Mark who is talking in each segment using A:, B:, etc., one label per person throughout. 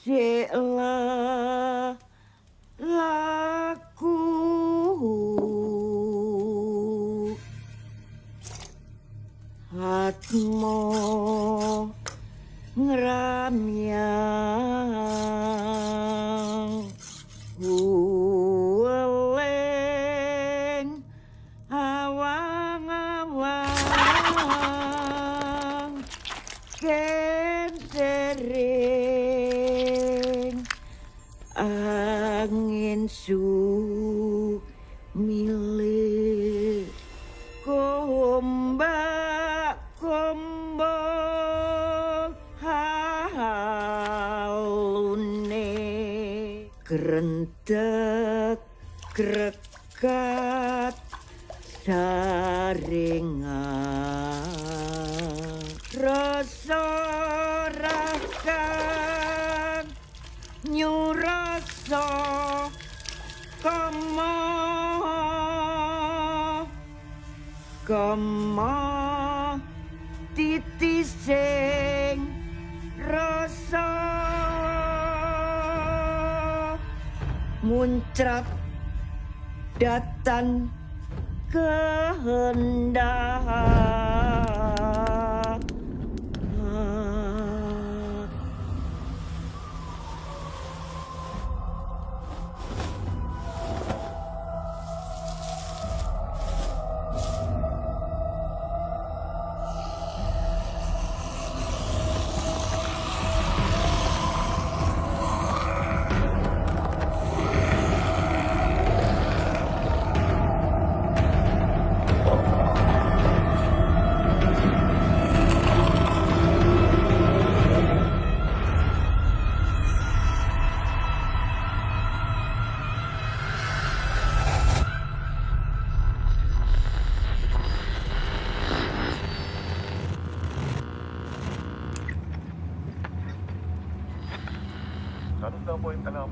A: Sela laku hatmo ngramyang uleng awang-awang kentering angin milik kombak kombok halune kerentek krekat saringan rasa rakan nyurasa kama kama titising rasa muncrat datan kehendak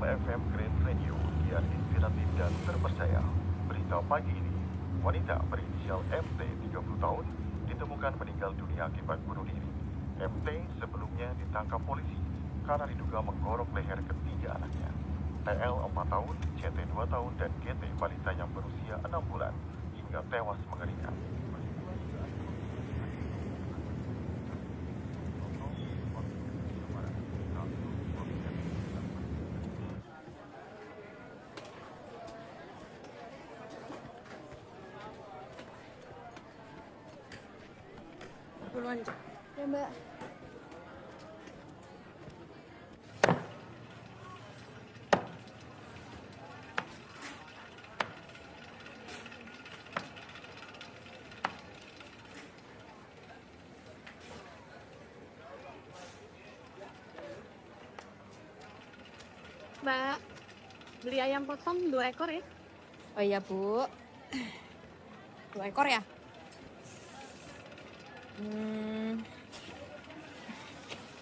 B: FM Grand Radio, yang inspiratif dan terpercaya. Berita pagi ini, wanita berinisial MT 30 tahun ditemukan meninggal dunia akibat bunuh diri. MT sebelumnya ditangkap polisi karena diduga menggorok leher ketiga anaknya. TL 4 tahun, CT 2 tahun, dan GT balita yang berusia 6 bulan hingga tewas mengerikan.
C: Ya, Mbak.
D: Mbak, beli ayam potong 2 ekor ya?
C: Oh iya, Bu. 2 ekor ya?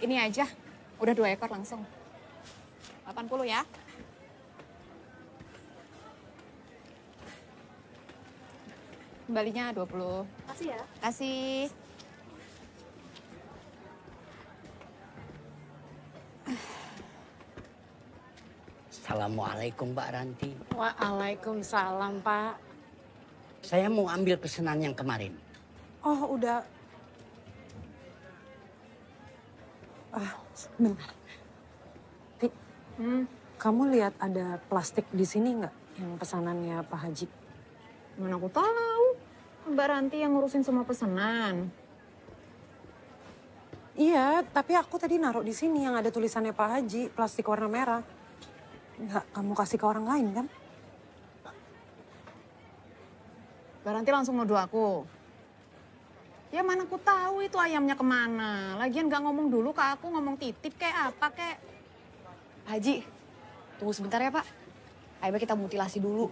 C: Ini aja, udah 2 ekor langsung. 80 ya. Kembalinya 20.
D: Kasih ya.
C: Kasih.
E: Assalamualaikum Mbak Ranti.
D: Waalaikumsalam, Pak.
E: Saya mau ambil pesanan yang kemarin.
D: Oh, udah. Sebentar. Kamu lihat ada plastik di sini nggak yang pesanannya Pak Haji?
C: Mana aku tahu. Mbak Ranti yang ngurusin semua pesanan.
D: Iya, tapi aku tadi naruh di sini yang ada tulisannya Pak Haji, plastik warna merah. Nggak kamu kasih ke orang lain kan?
C: Mbak Ranti langsung nuduh aku. Ya mana aku tahu itu ayamnya kemana. Lagian nggak ngomong dulu ke aku, ngomong titip kayak apa kayak.
F: Haji, tunggu sebentar ya Pak. Ayamnya kita mutilasi dulu.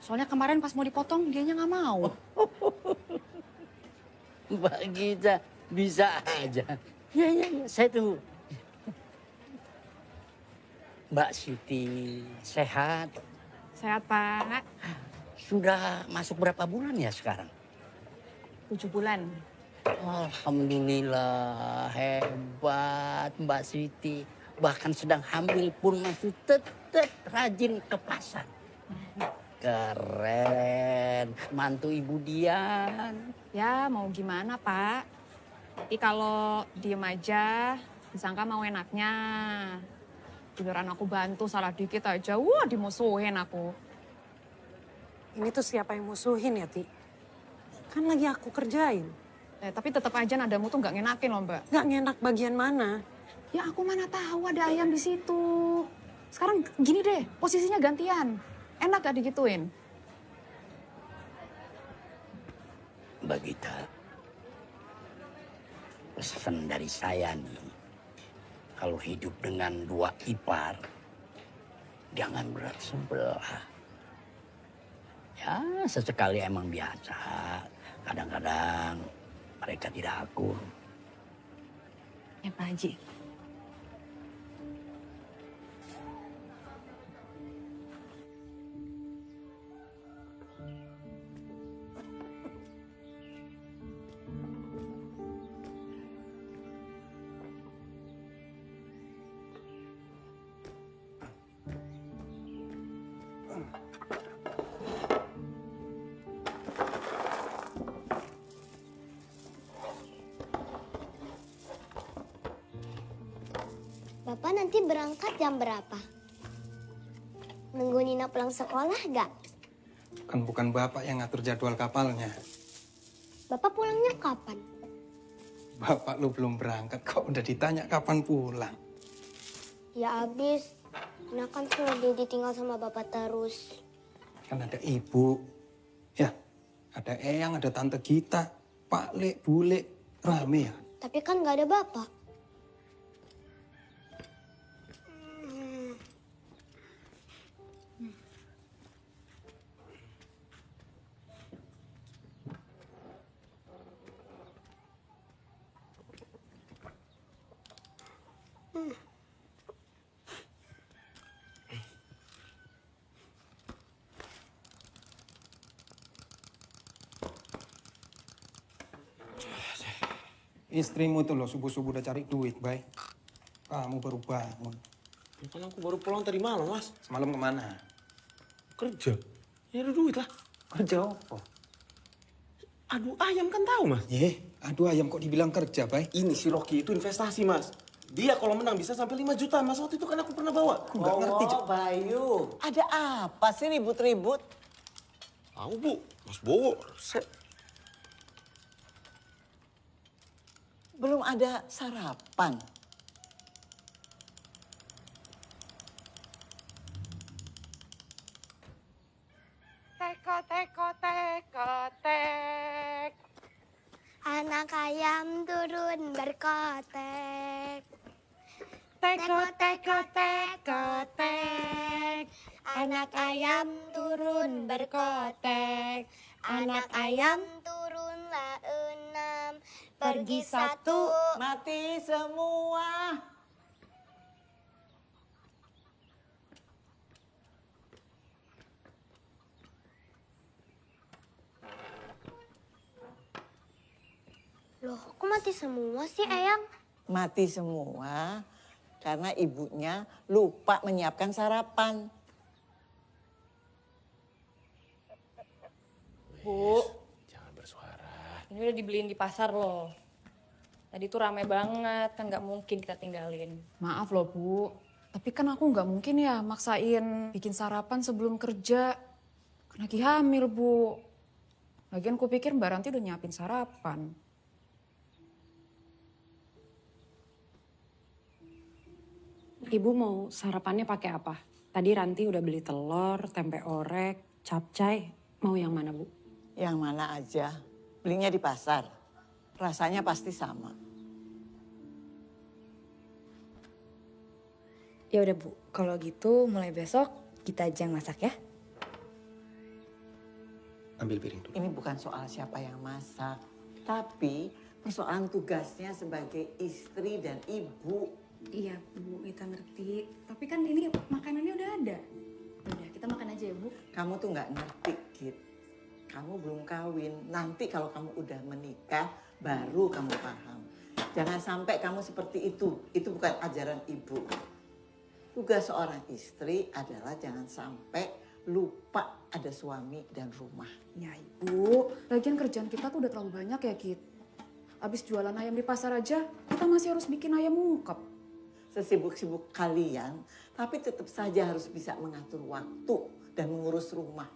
F: Soalnya kemarin pas mau dipotong, dianya nggak mau.
E: Mbak Gita bisa aja. Ya, saya tunggu. Mbak Siti sehat?
C: Sehat, Pak.
E: Sudah masuk berapa bulan ya sekarang?
C: 7 bulan.
E: Alhamdulillah, hebat Mbak Siti. bahkan sedang hamil pun masih tetap rajin ke pasar. Keren, mantu Ibu Dian.
C: Ya mau gimana Pak? Tapi kalau diem aja, disangka mau enaknya. Giliran aku bantu salah dikit aja, wah dimusuhin aku.
D: Ini tuh siapa yang musuhin ya, Ti? Kan lagi aku kerjain.
C: Tapi tetap aja nadamu tuh nggak ngenakin loh Mbak.
D: Nggak ngenak bagian mana?
C: Ya aku mana tahu ada ayam di situ. Sekarang gini deh, posisinya gantian. Enak gak digituin?
E: Mbak Gita, pesan dari saya nih, kalau hidup dengan dua ipar, jangan berat sebelah. Ya sesekali emang biasa, kadang-kadang mereka tidak akur.
F: Ya Pak Haji.
G: Bapak nanti berangkat jam berapa? Nunggu Nina pulang sekolah gak?
H: Kan bukan Bapak yang ngatur jadwal kapalnya.
G: Bapak pulangnya kapan?
H: Bapak lu belum berangkat kok udah ditanya kapan pulang.
G: Ya abis, Nina kan selalu ditinggal sama Bapak terus.
H: Kan ada ibu, ya ada Eyang, ada Tante Gita, Pak Lek, Bule, rame ya.
G: Tapi kan gak ada Bapak.
H: Istrimu tuh loh subuh-subuh udah cari duit, Bay. Kamu baru bangun.
I: Kan aku baru pulang tadi malam, Mas.
H: Semalam kemana?
I: Kerja. Ya ada duit lah.
H: Kerja apa?
I: Aduh ayam kan tahu, Mas.
H: Aduh ayam kok dibilang kerja, Bay?
I: Ini si Rocky itu investasi, Mas. Dia kalau menang bisa sampai 5 juta, Mas. Waktu itu kan aku pernah bawa.
H: Aku nggak ngerti.
J: Bayu, ada apa sih ribut-ribut?
I: Tahu, Bu. Mas Bowo.
J: Belum ada sarapan.
G: Tek. Anak ayam turun berkotek. Tek. Anak ayam turun berkotek. Anak ayam turunlah 6. Pergi 1.
J: Mati semua.
G: Loh, kok mati semua sih, Eyang?
J: Mati semua karena ibunya lupa menyiapkan sarapan.
F: Bu,
I: Jangan bersuara.
F: ini udah dibeliin di pasar loh. Tadi tuh rame banget, kan nggak mungkin kita tinggalin.
C: Maaf loh Bu, tapi kan aku nggak mungkin ya maksain bikin sarapan sebelum kerja. Kan lagi hamil Bu. Lagian kupikir Mbak Ranti udah nyiapin sarapan.
D: Ibu mau sarapannya pakai apa? Tadi Ranti udah beli telur, tempe orek, capcay. Mau yang mana, Bu?
J: Yang mana aja. Belinya di pasar. Rasanya pasti sama.
F: Ya udah Bu, kalau gitu mulai besok kita aja yang masak ya.
H: Ambil piring dulu.
J: Ini bukan soal siapa yang masak. Tapi persoalan tugasnya sebagai istri dan ibu.
F: Iya Bu, kita ngerti. Tapi kan ini makanannya udah ada. Udah, kita makan aja ya Bu.
J: Kamu tuh nggak ngerti, Kit. Kamu belum kawin. Nanti kalau kamu udah menikah, baru kamu paham. Jangan sampai kamu seperti itu. Itu bukan ajaran ibu. tugas seorang istri adalah jangan sampai lupa ada suami dan rumah.
C: Ya Ibu, lagian kerjaan kita tuh udah terlalu banyak ya Kit. Abis jualan ayam di pasar aja, kita masih harus bikin ayam ungkep.
J: Sesibuk-sibuk kalian, tapi tetap saja harus bisa mengatur waktu dan mengurus rumah.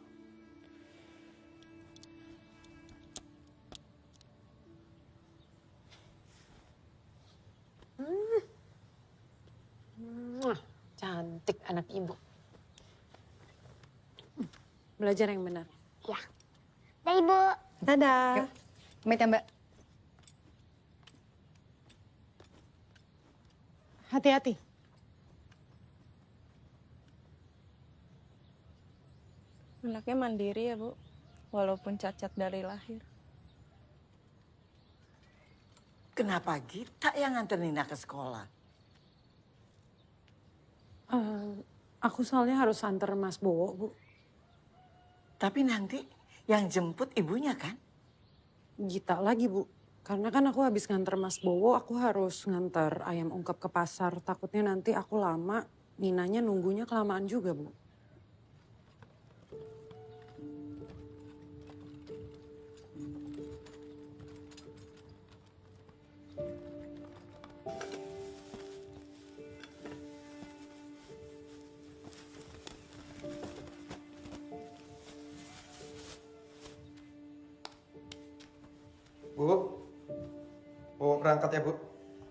D: Cantik anak ibu. Belajar yang benar.
G: Ya. Dah, Ibu.
F: Yuk,
D: Dadah.
F: pamit ya Mbak.
D: Hati-hati.
K: Anaknya mandiri ya, Bu. Walaupun cacat dari lahir.
J: Kenapa Gita yang nganter Nina ke sekolah?
D: Aku soalnya harus antar Mas Bowo, Bu.
J: Tapi nanti yang jemput ibunya kan?
D: Gita lagi, Bu. Karena kan aku habis nganter Mas Bowo, aku harus nganter ayam ungkep ke pasar. Takutnya nanti aku lama, Ninanya nunggunya kelamaan juga, Bu.
H: Bu, berangkat ya Bu.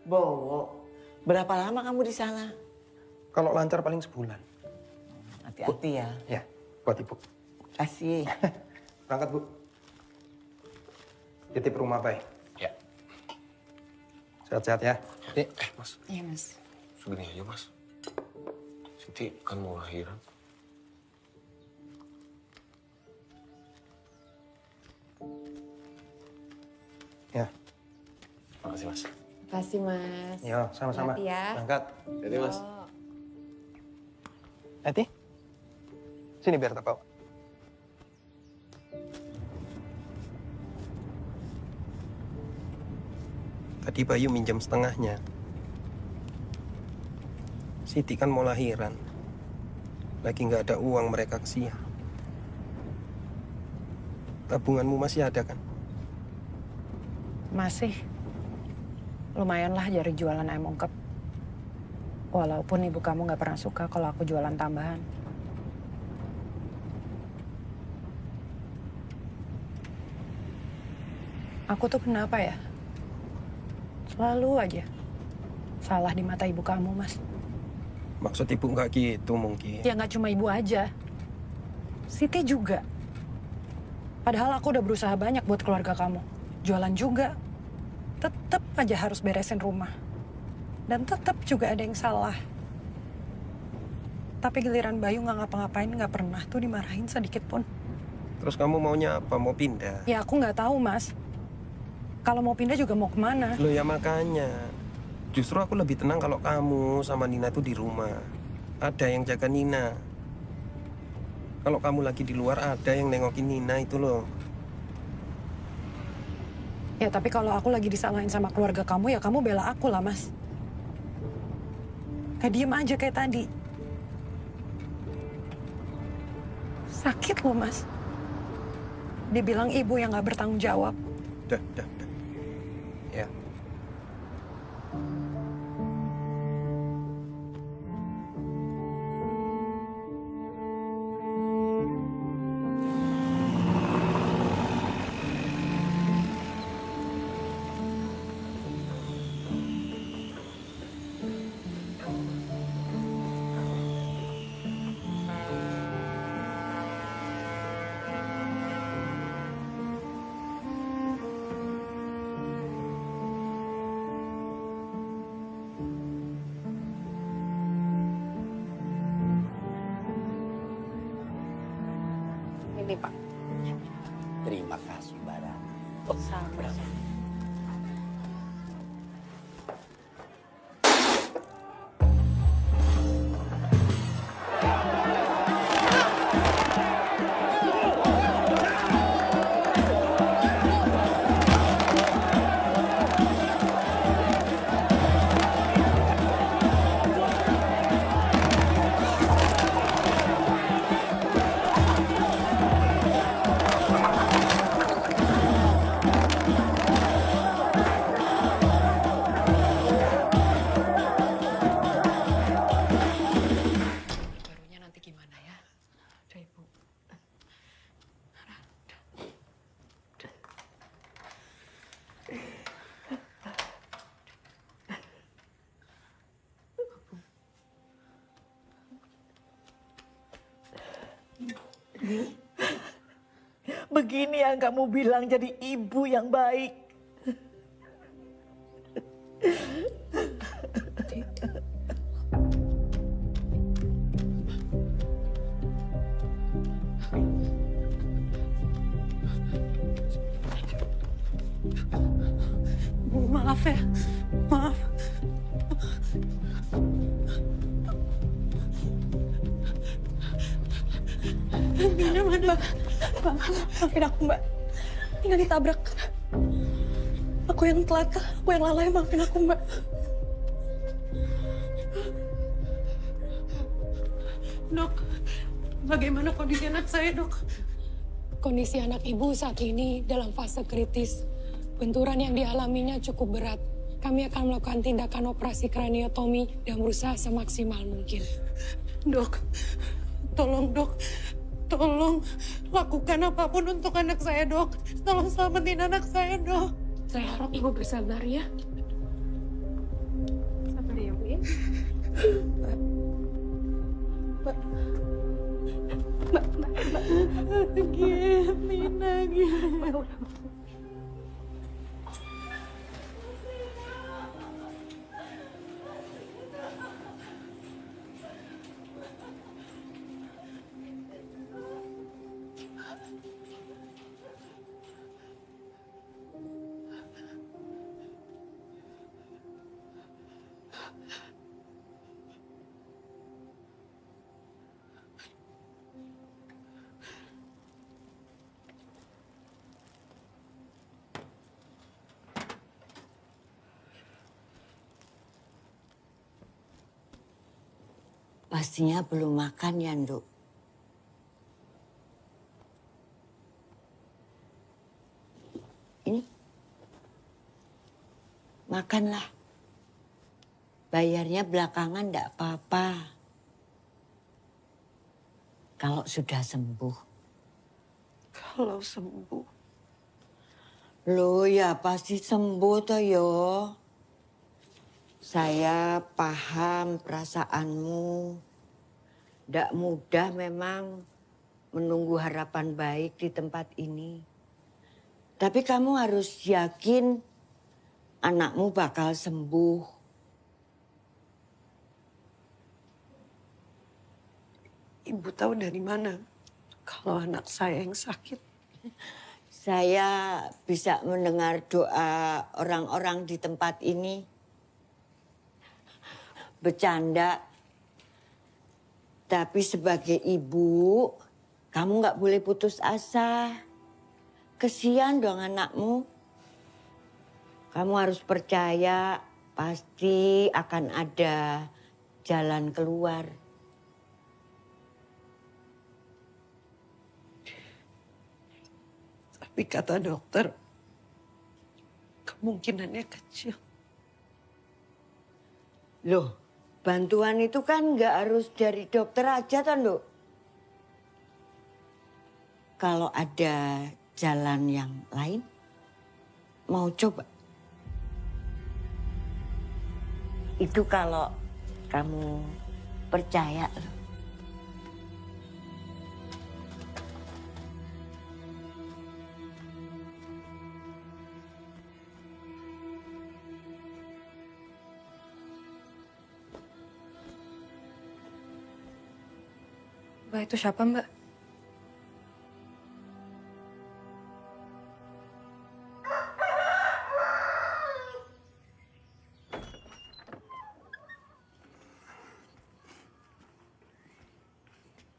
J: Bowo, berapa lama kamu di sana?
H: Kalau lancar paling sebulan.
J: Hati-hati ya.
H: Ya, buat Ibu.
J: Kasih.
H: Berangkat Bu. Titip rumah Bay.
L: Ya.
H: Sehat-sehat ya.
L: Mas.
F: Iya Mas.
L: Segini aja, Mas. Siti kan mau lahiran.
H: Ya.
L: Makasih, Mas.
F: Makasih Mas.
H: Yo, sama-sama.
F: Hati ya.
H: Berangkat.
L: Jadi, Mas.
H: Eti, sini biar tak bawa. Tadi Bayu minjam setengahnya. Siti kan mau lahiran. Lagi nggak ada uang, mereka kesian. Tabunganmu masih ada kan?
D: Masih. Lumayan lah dari jualan ayam ungkep. Walaupun ibu kamu nggak pernah suka kalau aku jualan tambahan. Aku tuh kenapa ya? Selalu aja salah di mata ibu kamu, Mas.
H: Maksud ibu nggak gitu mungkin.
D: Ya nggak cuma ibu aja. Siti juga. Padahal aku udah berusaha banyak buat keluarga kamu. Jualan juga. Tetep aja harus beresin rumah. Dan tetep juga ada yang salah. Tapi giliran Bayu nggak ngapa-ngapain, nggak pernah tuh dimarahin sedikit pun.
H: Terus kamu maunya apa? Mau pindah?
D: Ya aku nggak tahu, Mas. Kalau mau pindah juga mau kemana?
H: Loh ya makanya. Justru aku lebih tenang kalau kamu sama Nina tuh di rumah. Ada yang jaga Nina. Kalau kamu lagi di luar, ada yang nengokin Nina itu loh.
D: Ya tapi kalau aku lagi disalahin sama keluarga kamu, ya kamu bela aku lah, Mas. Kayak diem aja kayak tadi. Sakit loh, Mas. Dibilang ibu yang gak bertanggung jawab.
H: Dah. Ya.
D: Ini, Pak.
E: Terima kasih, Bara.
D: Sama.
M: Begini yang kamu bilang jadi ibu yang baik.
D: Maaf ya, maaf.
K: Nina mana? Mbak, maafin aku Mbak. Nina ditabrak. Aku yang telat, aku yang lalai, maafin aku Mbak.
D: Dok, bagaimana kondisi anak saya, Dok?
N: Kondisi anak ibu saat ini dalam fase kritis. Benturan yang dialaminya cukup berat. Kami akan melakukan tindakan operasi kraniotomi dan berusaha semaksimal mungkin.
D: Dok, tolong dok. Tolong lakukan apapun untuk anak saya, Dok. Tolong selamatin anak saya, Dok.
N: Saya harap ibu bersabar ya.
K: Sabar ya, Bu ya. Mbak.
D: Nina, gimana?
J: Pastinya belum makan ya, Nduk? Ini. Makanlah. Bayarnya belakangan enggak apa-apa. Kalau sudah sembuh.
D: Kalau sembuh.
J: Loh ya pasti sembuh toh yo. Saya paham perasaanmu. Nggak mudah memang menunggu harapan baik di tempat ini. Tapi kamu harus yakin anakmu bakal sembuh.
D: Ibu tahu dari mana kalau anak saya yang sakit?
J: Saya bisa mendengar doa orang-orang di tempat ini. Bercanda. Tapi sebagai ibu, kamu nggak boleh putus asa. Kesian dong anakmu. Kamu harus percaya pasti akan ada jalan keluar.
D: Tapi kata dokter, kemungkinannya kecil.
J: Loh, bantuan itu kan nggak harus dari dokter aja kan, Nduk? Kalau ada jalan yang lain, mau coba? Itu kalau kamu percaya loh.
C: Mbak, itu siapa, Mbak?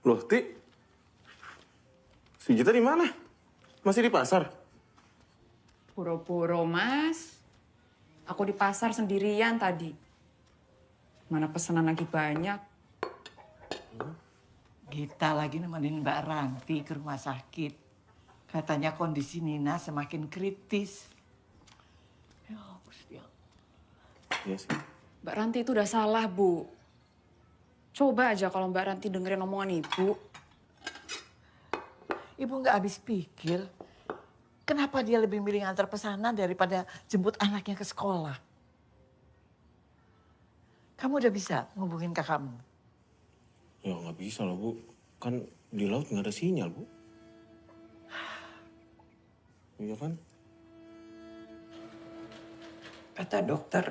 I: Loh, Ti. Si Gita di mana? Masih di pasar?
C: Puro-puro, Mas. Aku di pasar sendirian tadi. Mana pesanan lagi banyak.
M: Gita lagi nemenin Mbak Ranti ke rumah sakit. Katanya kondisi Nina semakin kritis. Ya, Gusti Allah.
I: Iya sih.
C: Mbak Ranti itu udah salah, Bu. Coba aja kalau Mbak Ranti dengerin omongan Ibu.
M: Ibu nggak habis pikir, kenapa dia lebih milih antar pesanan daripada jemput anaknya ke sekolah? Kamu udah bisa ngubungin kakakmu?
L: Ya nggak bisa loh Bu. Kan Di laut nggak ada sinyal, Bu. Iya kan?
D: Kata dokter,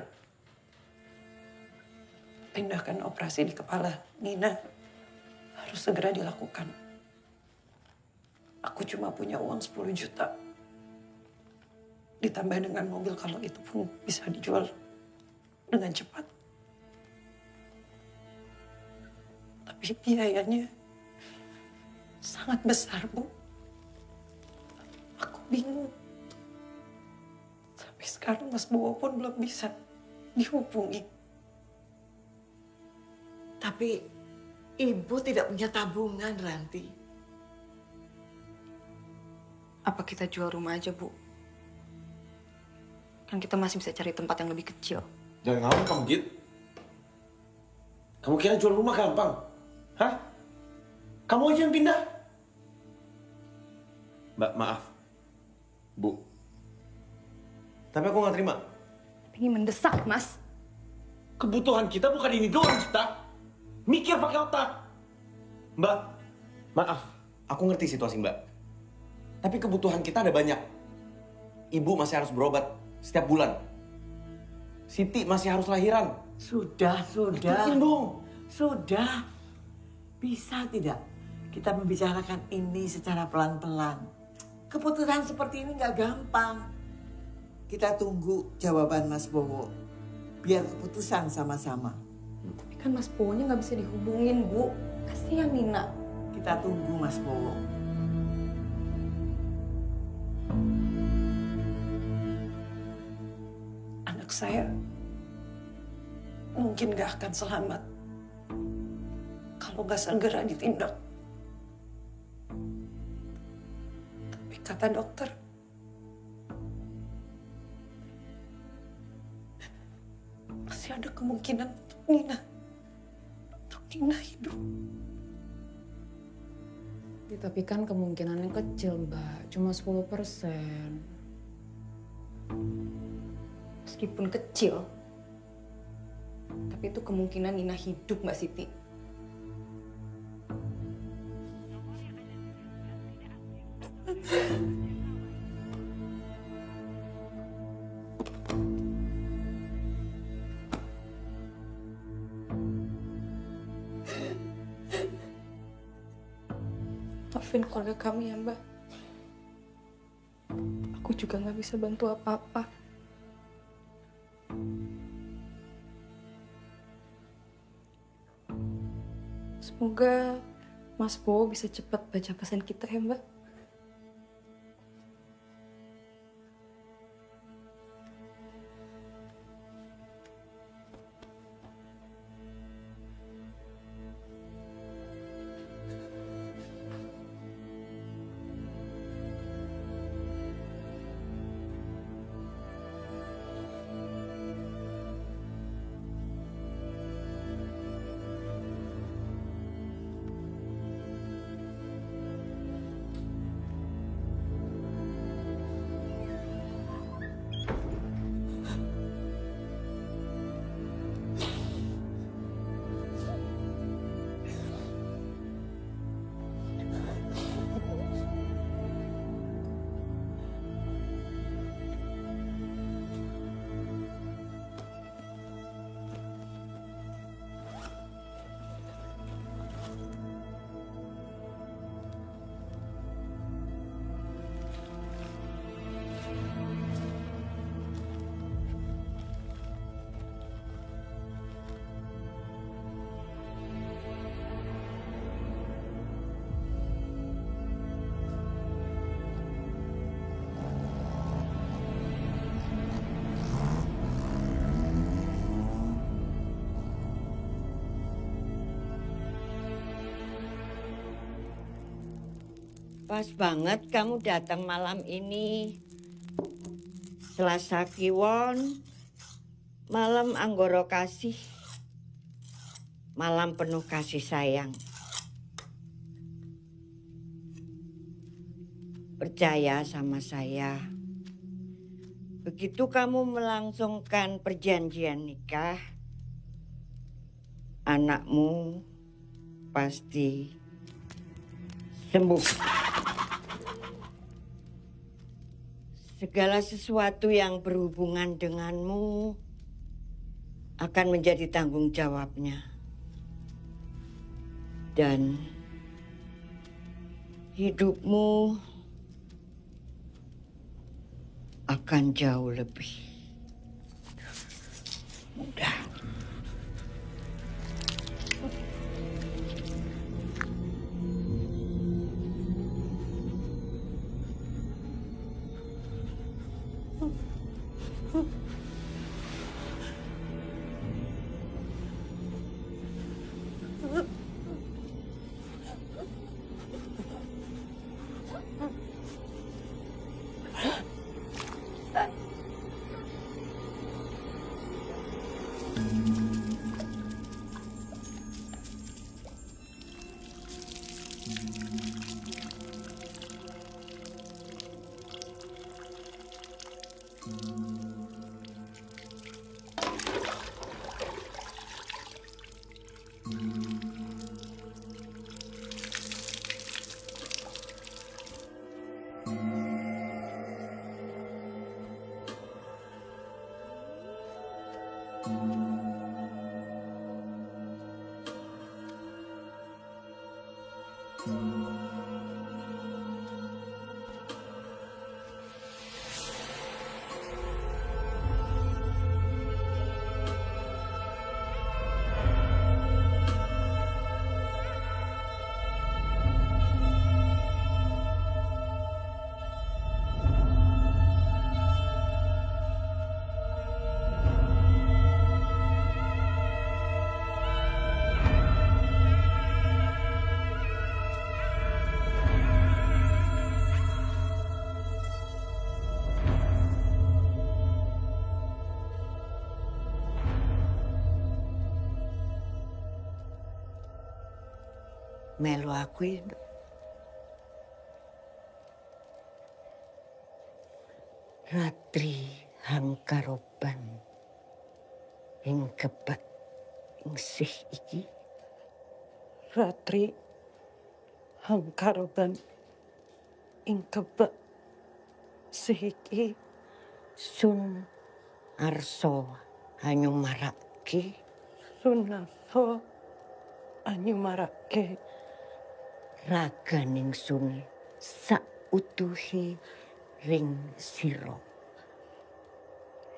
D: tindakan operasi di kepala Nina harus segera dilakukan. Aku cuma punya uang 10 juta. Ditambah dengan mobil kalau itu pun bisa dijual dengan cepat. Tapi biayanya sangat besar, Bu. Aku bingung. Sampai sekarang Mas Bowo pun belum bisa dihubungi.
M: Tapi ibu tidak punya tabungan, Ranti.
F: Apa kita jual rumah aja, Bu? Kan kita masih bisa cari tempat yang lebih kecil.
I: Jangan ngawur kamu, Git. Kamu kira jual rumah gampang? Hah? Kamu aja yang pindah. Mbak, maaf. Bu. Tapi aku nggak terima.
F: Tapi ini mendesak, Mas.
I: Kebutuhan kita bukan ini doang, kita. Mikir pakai otak. Mbak, maaf. Aku ngerti situasi Mbak. Tapi kebutuhan kita ada banyak. Ibu masih harus berobat setiap bulan. Siti masih harus lahiran.
M: Sudah.
I: Ikutin dong.
M: Sudah. Bisa tidak kita membicarakan ini secara pelan-pelan? Keputusan seperti ini nggak gampang. Kita tunggu jawaban Mas Bowo. Biar keputusan sama-sama.
F: Tapi kan Mas Bowonya nggak bisa dihubungin, Bu. Kasihan Nina.
M: Kita tunggu Mas Bowo.
D: Anak saya mungkin gak akan selamat kalau gak segera ditindak. Tapi kata dokter, masih ada kemungkinan untuk Nina hidup.
C: Ya, tapi kan kemungkinannya kecil, Mbak. Cuma 10%.
F: Meskipun kecil, tapi itu kemungkinan Nina hidup, Mbak Siti. Maafin keluarga kami ya, Mbak. Aku juga nggak bisa bantu apa-apa. Semoga Mas Bowo bisa cepat baca pesan kita ya, Mbak.
J: Pas banget kamu datang malam ini. Selasa Kliwon, malam Anggoro Kasih, malam penuh kasih sayang. Percaya sama saya. Begitu kamu melangsungkan perjanjian nikah, anakmu pasti
E: sembuh. Segala sesuatu yang berhubungan denganmu akan menjadi tanggung jawabnya. Dan hidupmu akan jauh lebih mudah. Melu aku itu. Ratri hangkaroban ing kebak ing sih iki.
O: Ratri hangkaroban ing kebak sih iki.
E: Sun arso hanyumarake.
O: Sun arso hanyumarake.
E: Raganing sun sautuhe ring sira.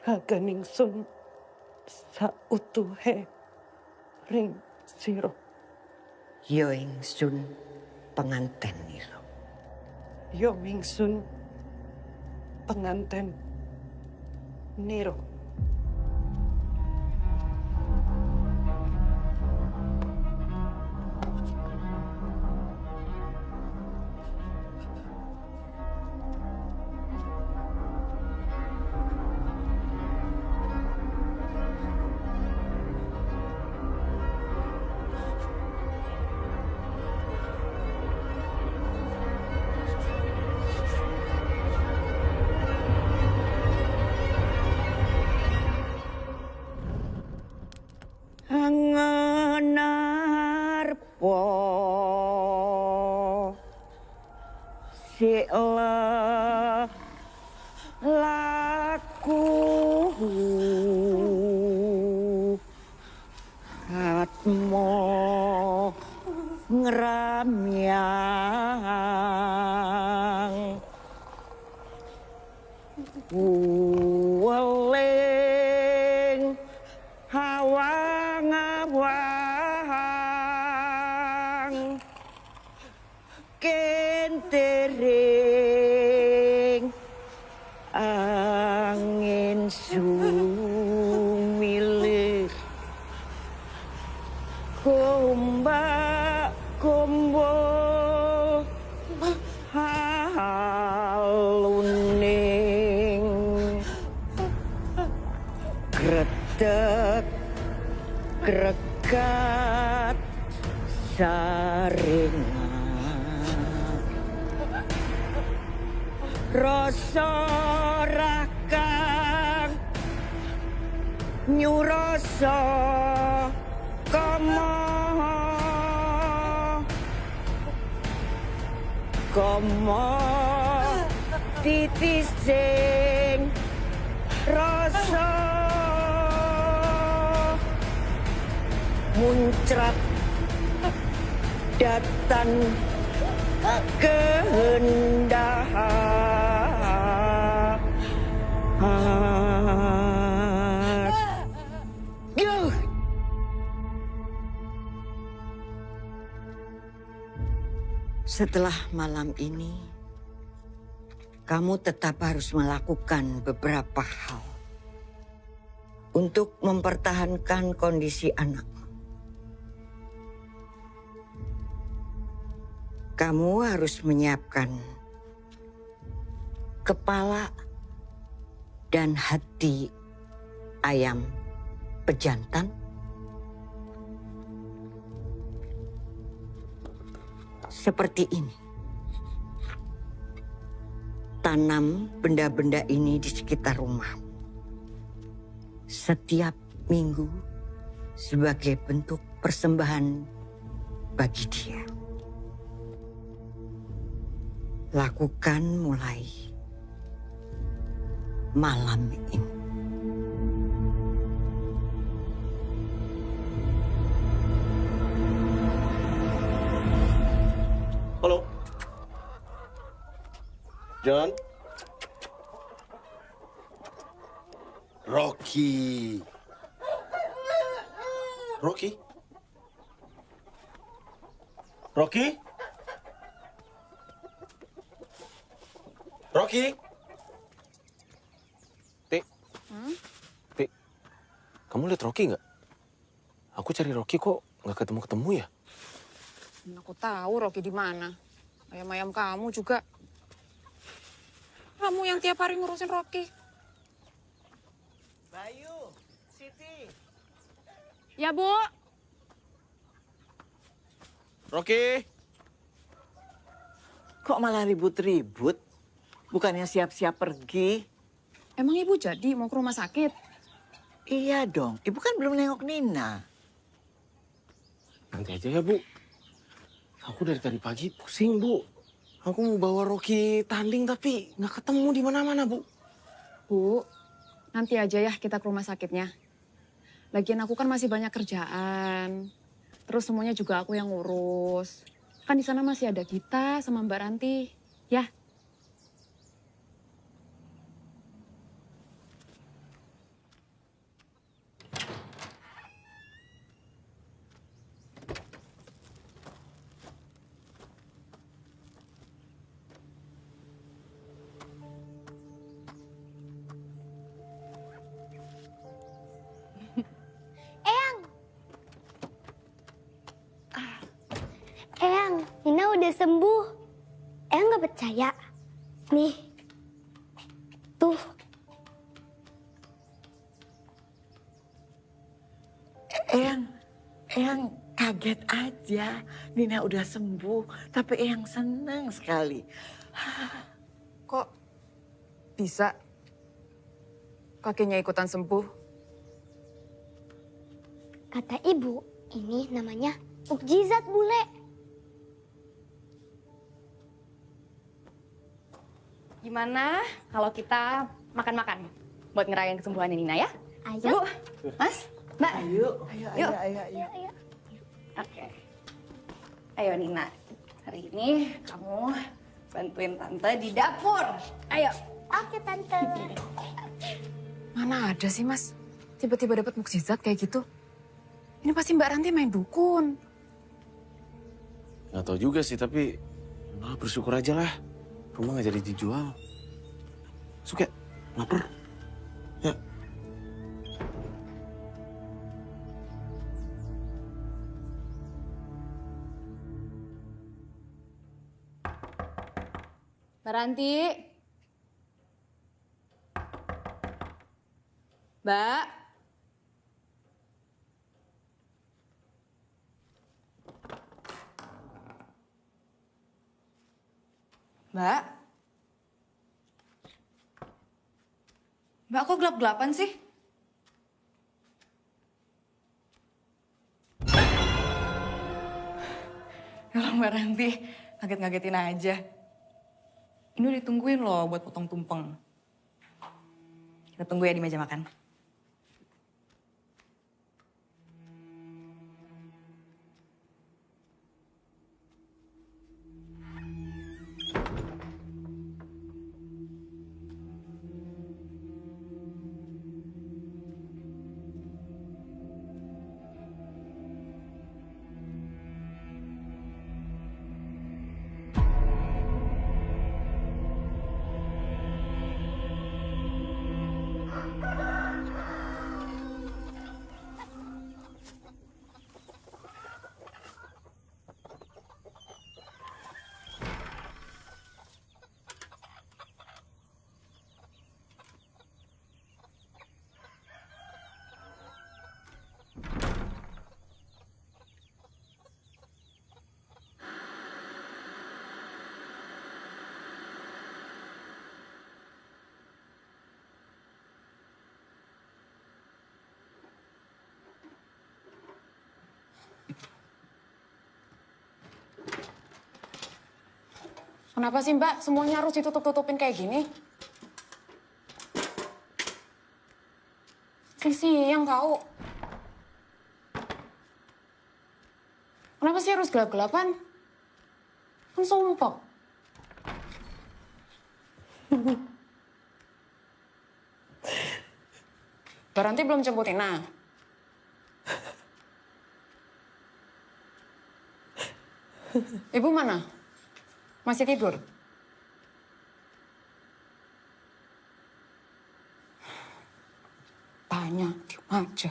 O: Raganing sun sautuhe ring sira.
E: Ya ingsun penganten nira.
O: Ya ingsun penganten nira.
E: Angenarpo sila laku atmo ngramyang weling hawang-hawang kentering angin sumilih kombo haluning gretek gregat saringan rasa rakang nyurasa kama
A: Komo titis sing rasa muncrat datan kehendak.
M: Setelah malam ini, kamu tetap harus melakukan beberapa hal untuk mempertahankan kondisi anak. Kamu harus menyiapkan kepala dan hati ayam pejantan. Seperti ini. Tanam benda-benda ini di sekitar rumah. Setiap minggu sebagai bentuk persembahan bagi dia. Lakukan mulai malam ini.
L: Halo. John. Rocky. Rocky? Rocky? Rocky? Tik. Tik. Kamu lihat Rocky nggak? Aku cari Rocky kok nggak ketemu-ketemu ya?
C: Aku tahu Rocky di mana. Ayam-ayam kamu juga. Kamu yang tiap hari ngurusin Rocky.
M: Bayu, Siti.
C: Ya, Bu.
L: Rocky.
M: Kok malah ribut-ribut? Bukannya siap-siap pergi?
C: Emang Ibu jadi mau ke rumah sakit?
M: Iya dong, Ibu kan belum nengok Nina.
L: Nanti aja ya, Bu. Aku dari tadi pagi pusing, Bu. Aku mau bawa Rocky tanding tapi nggak ketemu di mana-mana, Bu.
C: Bu, nanti aja ya kita ke rumah sakitnya. Lagian aku kan masih banyak kerjaan. Terus semuanya juga aku yang ngurus. Kan di sana masih ada Gita sama Mbak Ranti. Ya.
G: Eyang, Nina udah sembuh. Eyang nggak percaya? Nih, tuh.
M: Eyang kaget aja. Nina udah sembuh, tapi Eyang seneng sekali.
C: Kok bisa kakinya ikutan sembuh?
G: Kata ibu, ini namanya mukjizat bule.
F: Gimana kalau kita makan-makan buat ngerayain kesembuhannya Nina ya?
G: Ayo.
F: Bu, Mas, Mbak.
M: Ayo.
F: Yuk. Oke. Ayo Nina, hari ini kamu bantuin Tante di dapur. Ayo.
G: Oke, Tante.
C: Mana ada sih, Mas? Tiba-tiba dapat mukjizat kayak gitu. Ini pasti Mbak Ranti main dukun.
L: Nggak tahu juga sih, tapi bersyukur aja lah. Rumah nggak jadi dijual. Suka, lapar. Ya.
F: Mbak Ranti. Mbak. Mbak. Mbak, kok gelap-gelapan sih? Kalau Mbak Ranti, ngaget-ngagetin aja. Ini udah ditungguin loh buat potong tumpeng. Kita tunggu ya di meja makan.
C: Kenapa sih Mbak semuanya harus ditutup-tutupin kayak gini? Siang kau. Kenapa sih harus gelap-gelapan? Kan sumpah. Baranti belum jemput Ina. Ibu mana? Masih tidur? Tanya, diem aja.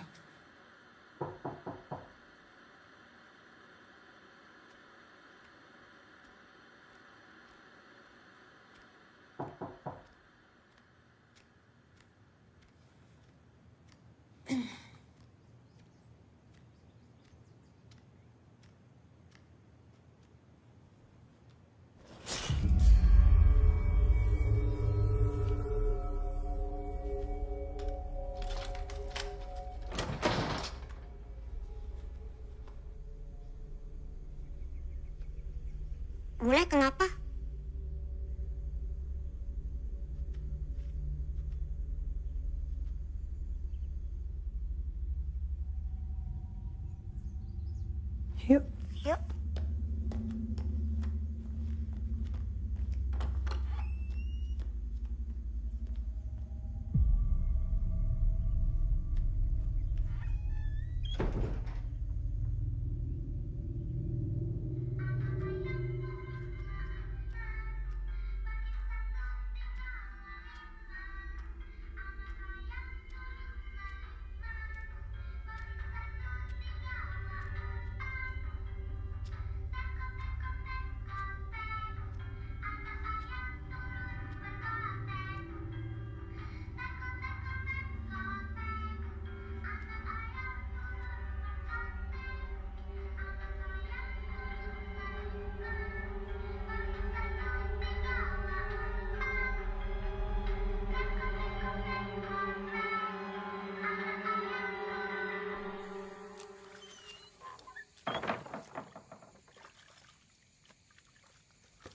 G: Mulai kenapa?
O: Yuk.
G: Yuk.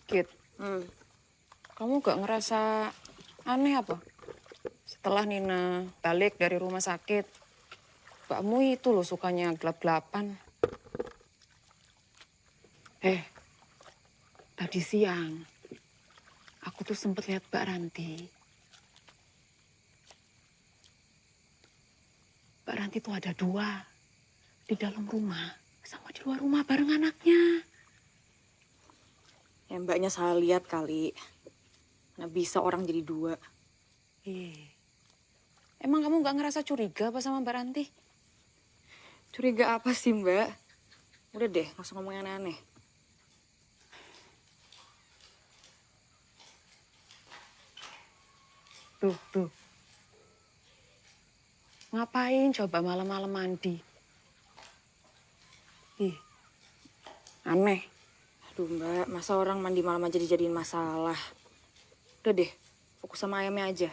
C: Kit, kamu gak ngerasa aneh apa? Setelah Nina balik dari rumah sakit, Mbakmu itu loh sukanya gelap-gelapan. Tadi siang, aku tuh sempet lihat Mbak Ranti. Mbak Ranti tuh ada dua, di dalam rumah sama di luar rumah bareng anaknya.
F: Ya mbaknya salah lihat kali. Mana bisa orang jadi dua.
C: Emang kamu gak ngerasa curiga apa sama Mbak Ranti?
F: Curiga apa sih mbak? Udah deh, gak usah ngomong yang aneh-aneh.
C: Tuh. Ngapain coba malam-malam mandi? Aneh.
F: Aduh mbak, masa orang mandi malam aja dijadiin masalah. Udah deh, fokus sama ayamnya aja.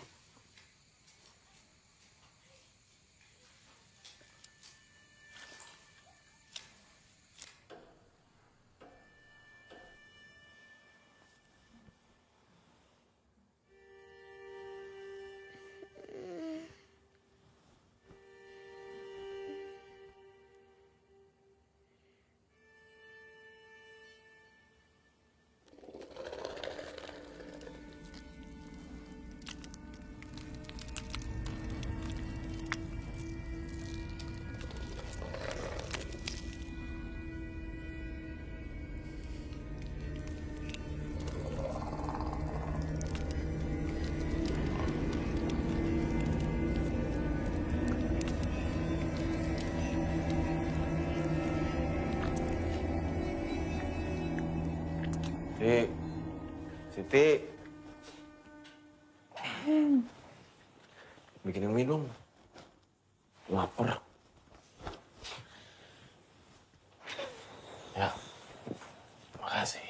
L: Siti. Bikinin minum. Lapar. Ya, makasih.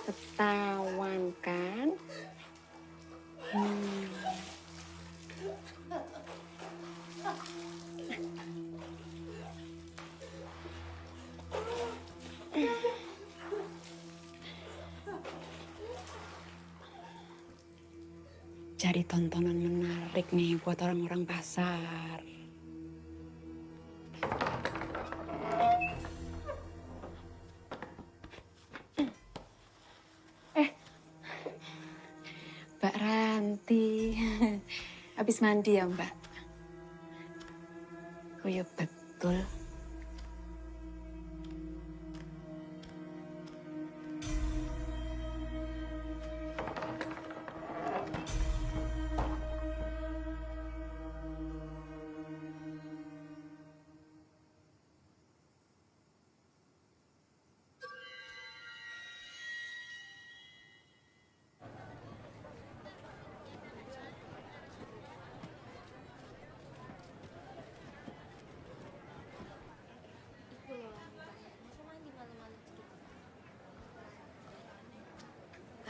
C: Ketahuan kan? Jadi tontonan menarik nih buat orang-orang pasar. Mbak Ranti, habis mandi ya Mbak? Oh ya betul.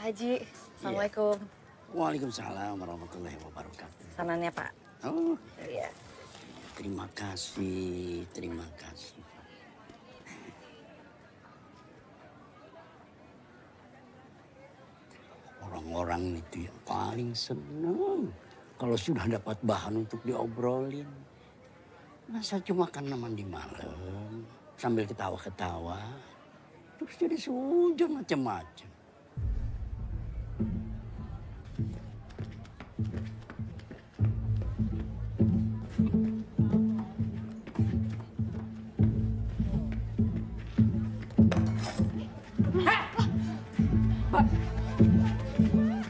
F: Haji, Assalamualaikum.
E: Waalaikumsalam warahmatullahi wabarakatuh.
F: Sananya Pak.
E: Oh,
F: Iya.
E: terima kasih, terima kasih. Orang-orang itu yang paling senang kalau sudah dapat bahan untuk diobrolin. Masa cuma karena mandi malam sambil ketawa-ketawa, terus jadi sujud macam-macam.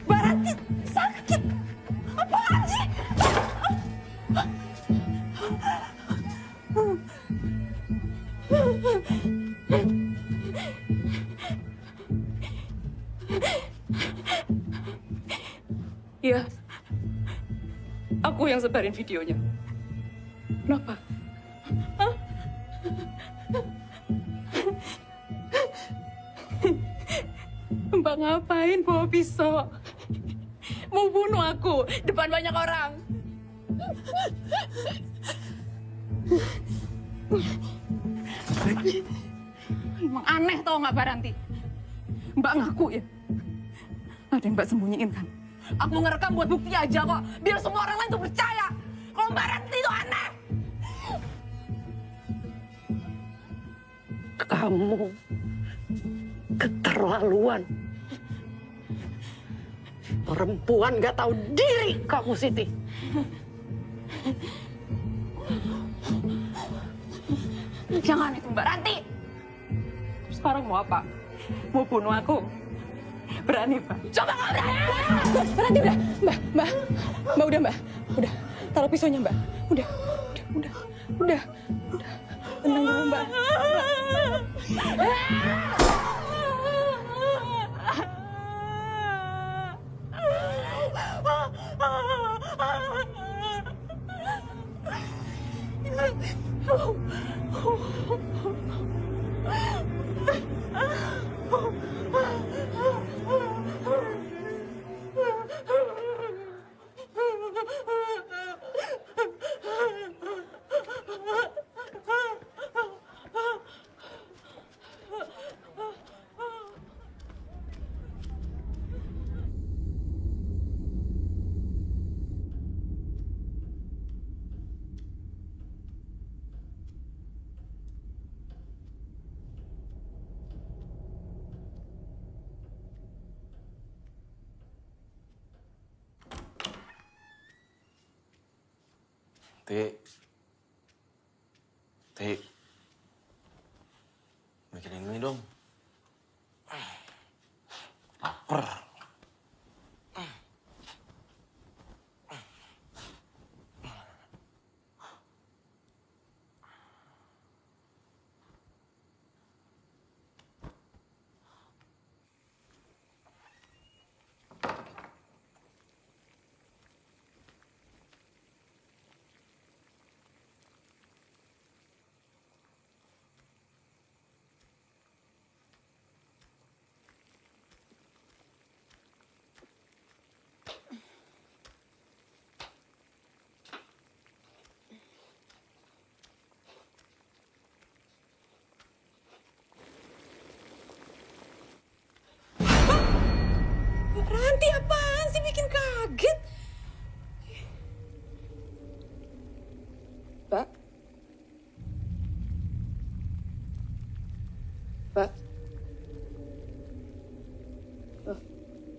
K: Baranti sakit. Apaan sih?
C: Iya, aku yang sebarin videonya. Kenapa? Hah? Mbak ngapain bawa pisau? Mau bunuh aku depan banyak orang. Emang aneh tau nggak Baranti? Mbak ngaku ya? Ada yang Mbak sembunyiin kan?
K: Aku ngerekam buat bukti aja kok. Biar semua orang lain tuh percaya. Kalau Mbak Ranti itu aneh.
E: Kamu keterlaluan. Perempuan gak tahu diri kamu, Siti.
K: Jangan itu Mbak Ranti. Sekarang mau apa? Mau bunuh aku? Berani, Mbak? Coba nggak berani! Mbak Ranti udah, Mbak udah, Mbak. Udah, taruh pisaunya, Mbak. Udah. Tenang dulu, Mbak.
L: Tik, bikin ini dong. Lapar.
K: Ranti apaan sih bikin kaget? Mbak? Mbak?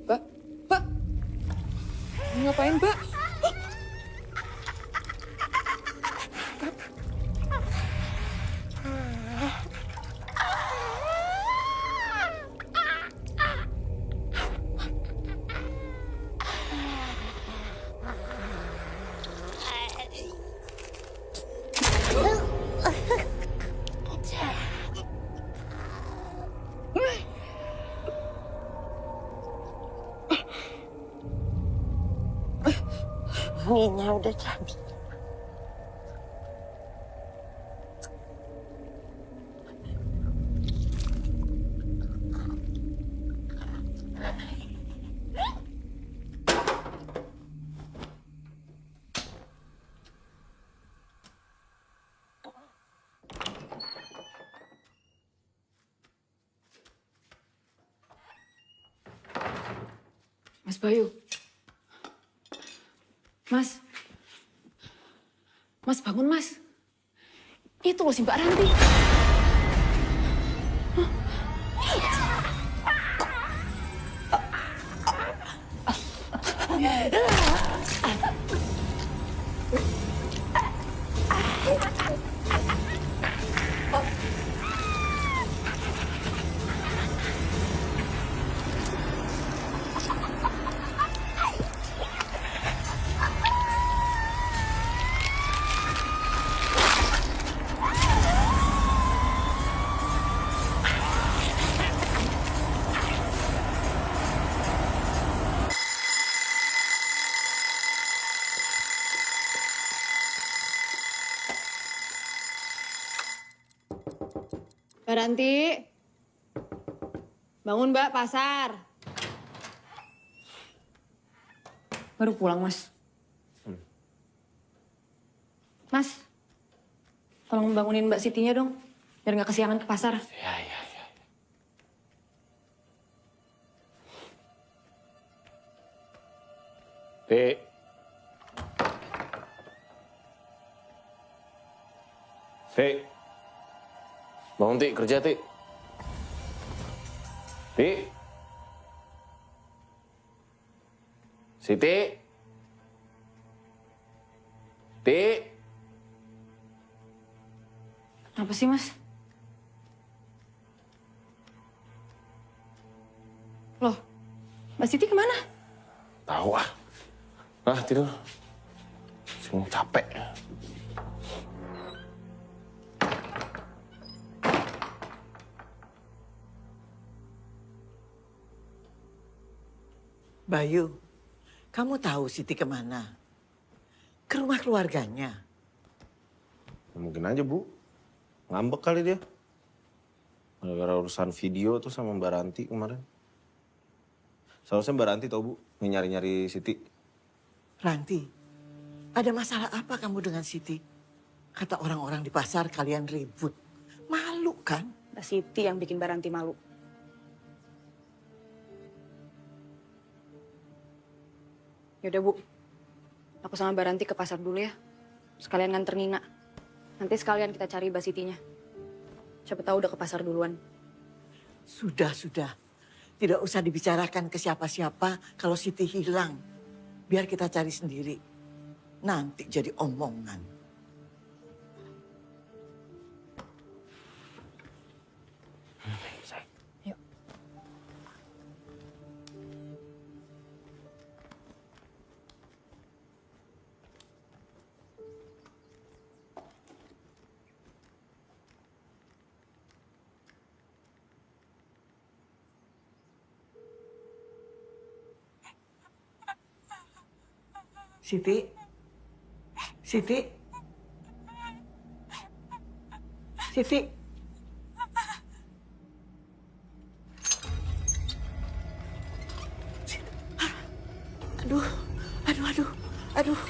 K: Mbak? Ngapain, Mbak?
E: Wanginya udah cantik.
C: Mas Bayu. Mas bangun, Mas. Itu loh si Mbak Ranti. Mbak Ranti. Bangun, Mbak, pasar. Baru pulang, Mas. Mas, tolong bangunin Mbak Sitinya dong, biar nggak kesiangan ke pasar.
L: Ya. Ti. Ti. Bangun, Ti. Kerja, Ti. Ti. Siti. Ti.
F: Apa sih, Mas? Loh, Mbak Siti kemana?
L: Tahu ah. Ah, tidur. Sing capek.
M: Bayu, kamu tahu Siti kemana? Ke rumah keluarganya.
L: Mungkin aja, Bu. Ngambek kali dia. Gara-gara urusan video tuh sama Mbak Ranti kemarin. Seharusnya Mbak Ranti tau, Bu, nyari-nyari Siti.
M: Ranti, ada masalah apa kamu dengan Siti? Kata orang-orang di pasar kalian ribut. Malu kan?
F: Mbak Siti yang bikin Mbak Ranti malu. Yaudah, Bu. Aku sama Mbak Ranti ke pasar dulu ya. Sekalian nganter Nina. Nanti sekalian kita cari Mbak Sitinya. Siapa tahu udah ke pasar duluan.
M: Sudah. Tidak usah dibicarakan ke siapa-siapa kalau Siti hilang. Biar kita cari sendiri. Nanti jadi omongan.
D: Yuk.
M: Siti. Siti. Siti. Aduh.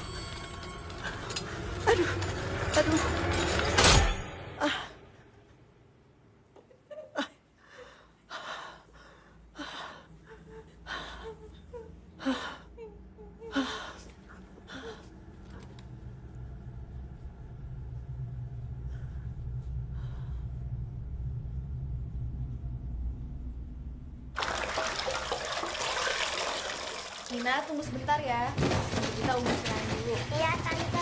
F: Nina, tunggu sebentar ya. Kita urus lain dulu.
G: Iya, Tante.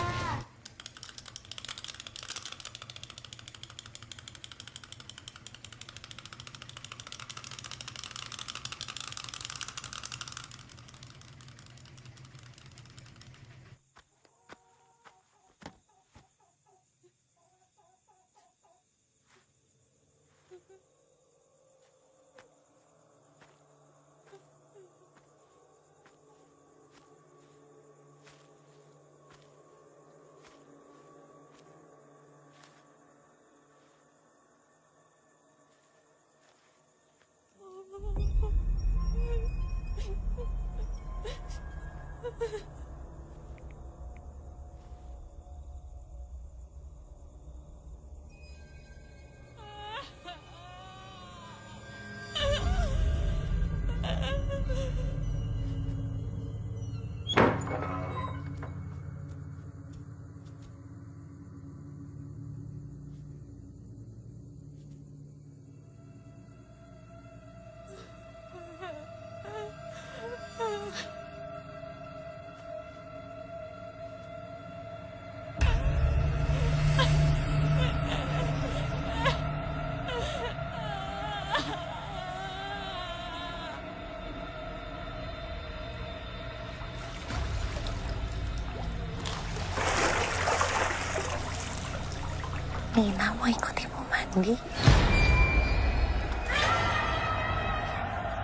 N: Nina mau ikut ibu mandi.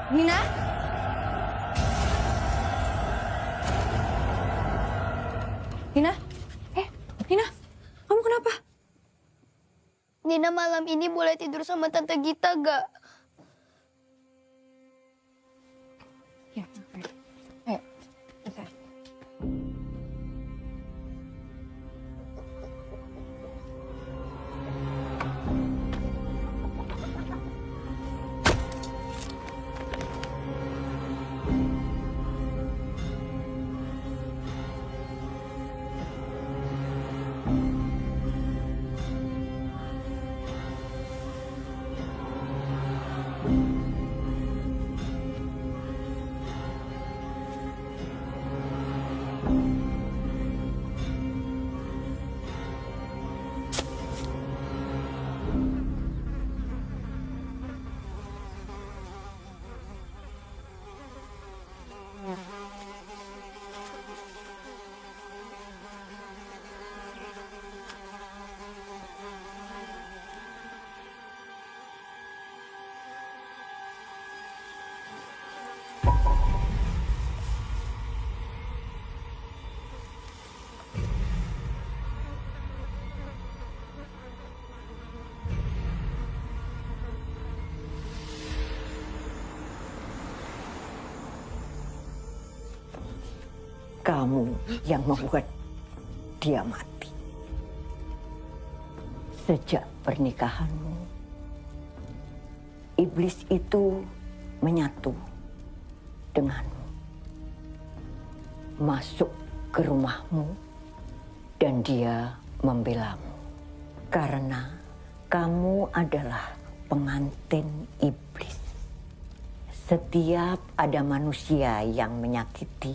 F: Nina? Nina? Nina, kamu kenapa?
G: Nina malam ini boleh tidur sama Tante Gita gak?
F: Ya, ayo. Oke.
J: kamu yang membuat dia mati. Sejak pernikahanmu, iblis itu menyatu denganmu, masuk ke rumahmu, dan dia membelamu karena kamu adalah pengantin iblis. Setiap ada manusia yang menyakiti,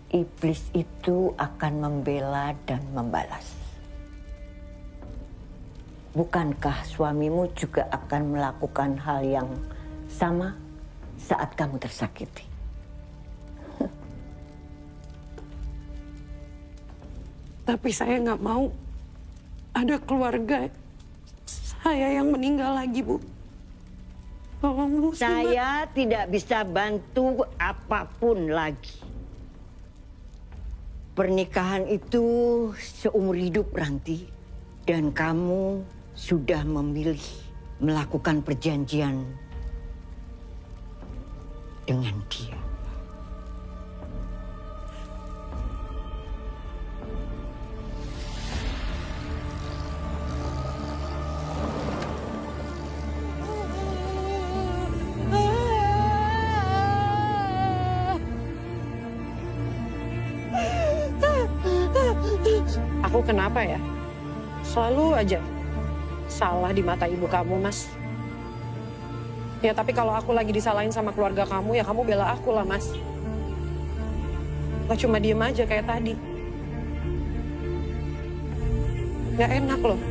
J: iblis itu akan membela dan membalas. Bukankah suamimu juga akan melakukan hal yang sama saat kamu tersakiti?
N: Tapi saya nggak mau ada keluarga saya yang meninggal lagi, Bu. Tolong, Bu.
J: Saya tidak bisa bantu apapun lagi. Pernikahan itu seumur hidup, Ranti. Dan kamu sudah memilih melakukan perjanjian dengan dia.
N: Aku kenapa ya? Selalu aja salah di mata ibu kamu, Mas. Ya tapi kalau aku lagi disalahin sama keluarga kamu, ya kamu bela aku lah, Mas. Gak cuma diem aja kayak tadi. Gak enak loh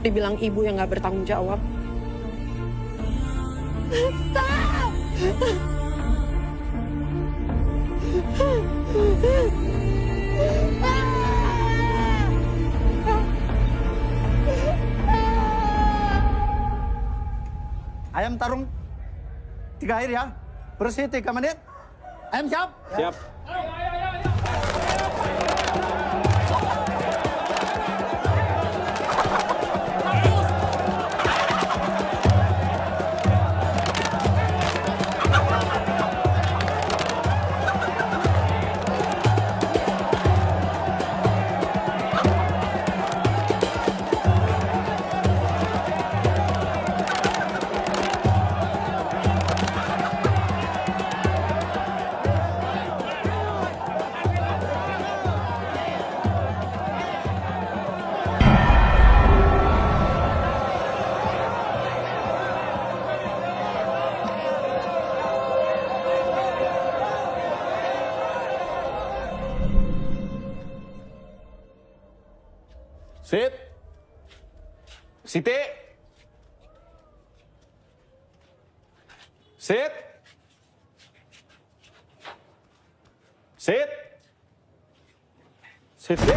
N: dibilang ibu yang gak bertanggung jawab. Stop!
P: Ayam tarung 3 air ya. Bersih 3 menit. Ayam siap?
L: Siap. Sit. Siti. Sit. Sit. Siti.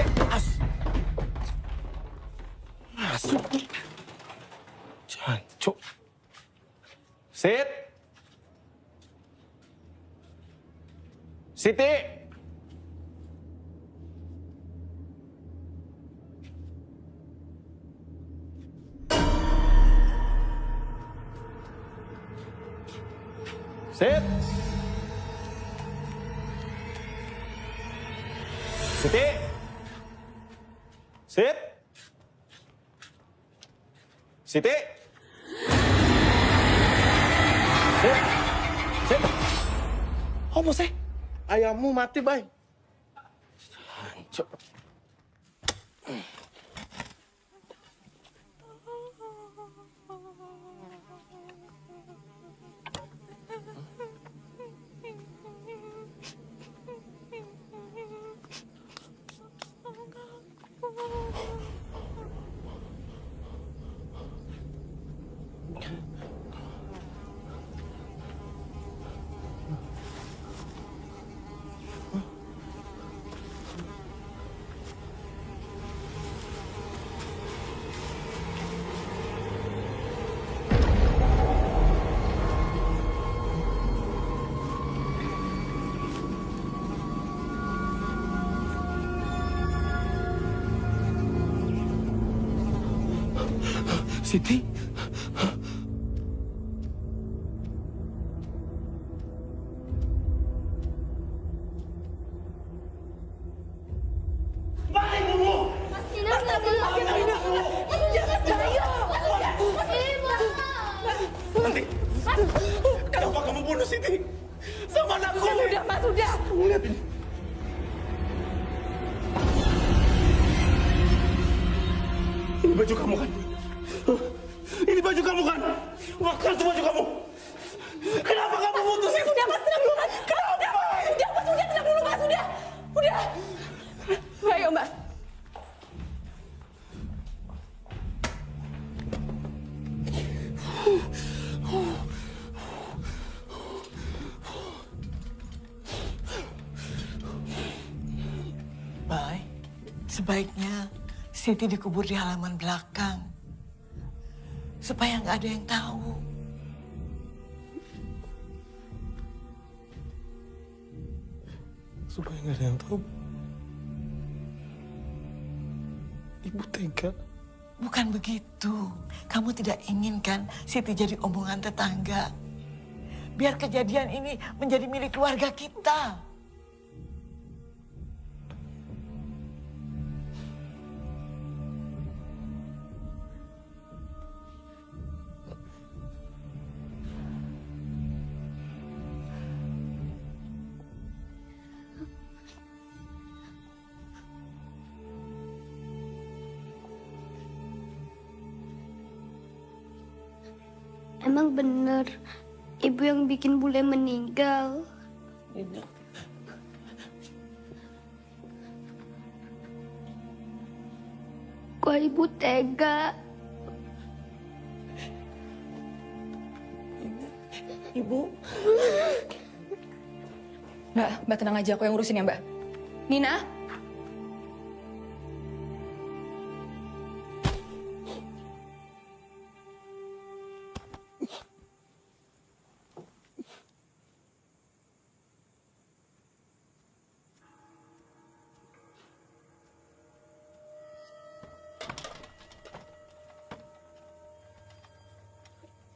L: Masuk. Jancuk. Sit. Siti. Sit. Siti. Sit. Siti. Sit. Sit. Apa sih? Ayammu mati, Bay. Hancur. Siti?
K: Mas.
I: Kenapa kamu bunuh Siti? Sama anakku.
K: Ya sudah, Mas, sudah.
I: Kamu lihat ini. Ini baju kamu kan? Hah? Ini baju kamu kan? Makan tuh baju kamu. Kenapa kamu putus itu?
K: Sudah, Mas, tenang dulu, Mas. Kenapa? Sudah, Mas, sudah, tenang dulu, Mas, sudah. Udah. Ayo, Mbak.
M: Bay, sebaiknya Siti dikubur di halaman belakang. Supaya nggak ada yang tahu.
I: Supaya nggak ada yang tahu. Ibu tega.
M: Bukan begitu. Kamu tidak inginkan Siti jadi omongan tetangga. Biar kejadian ini menjadi milik keluarga kita.
G: Emang bener ibu yang bikin bule meninggal? Kok ibu tega?
F: Ibu. Mbak tenang aja, aku yang urusin ya, Mbak. Nina?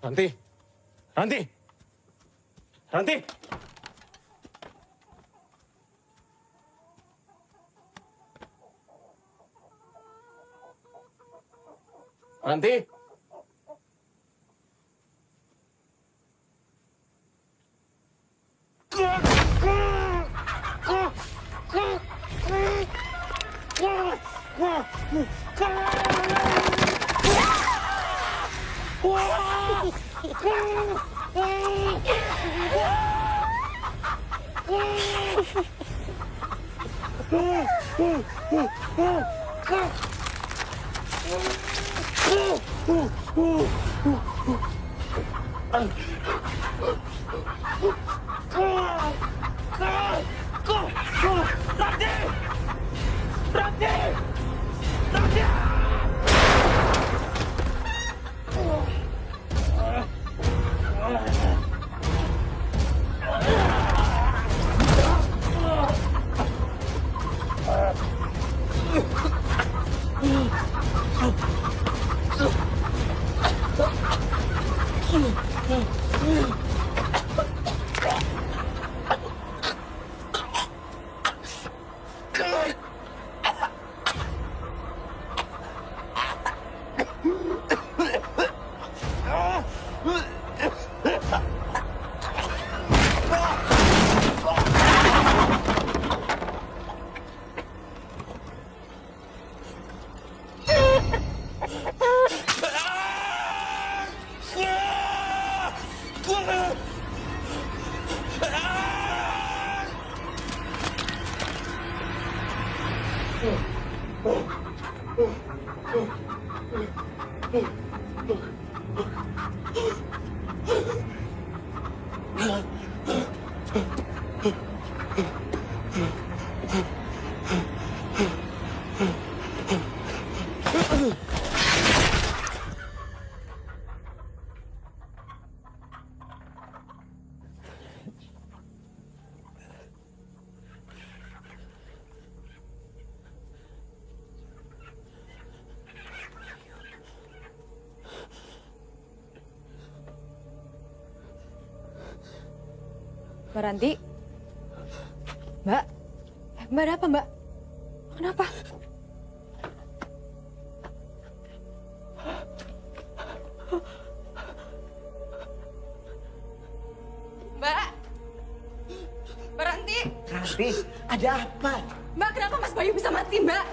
I: Ranti. Ranti. Ranti. Ranti.
F: Mbak Ranti? Mbak? Mbak ada apa, Mbak? Kenapa?
M: Ranti, ada apa?
K: Mbak, kenapa Mas Bayu bisa mati, Mbak?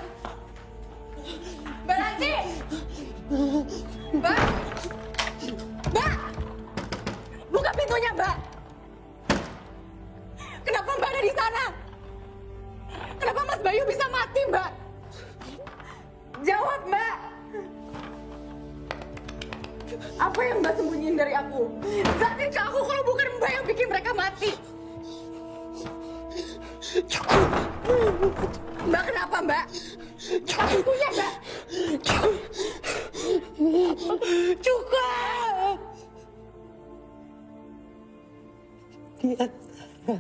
K: Mbak Ranti! Mbak! Mbak! Buka pintunya, Mbak! Kenapa Mbak ada di sana? Kenapa Mas Bayu bisa mati, Mbak? Jawab, Mbak! Apa yang Mbak sembunyiin dari aku? Jelasin ke aku kalau bukan Mbak yang bikin mereka mati.
E: Cukup.
K: Mbak, kenapa, Mbak? Buka pintunya, Mbak!
M: Cukup.
Q: Di antara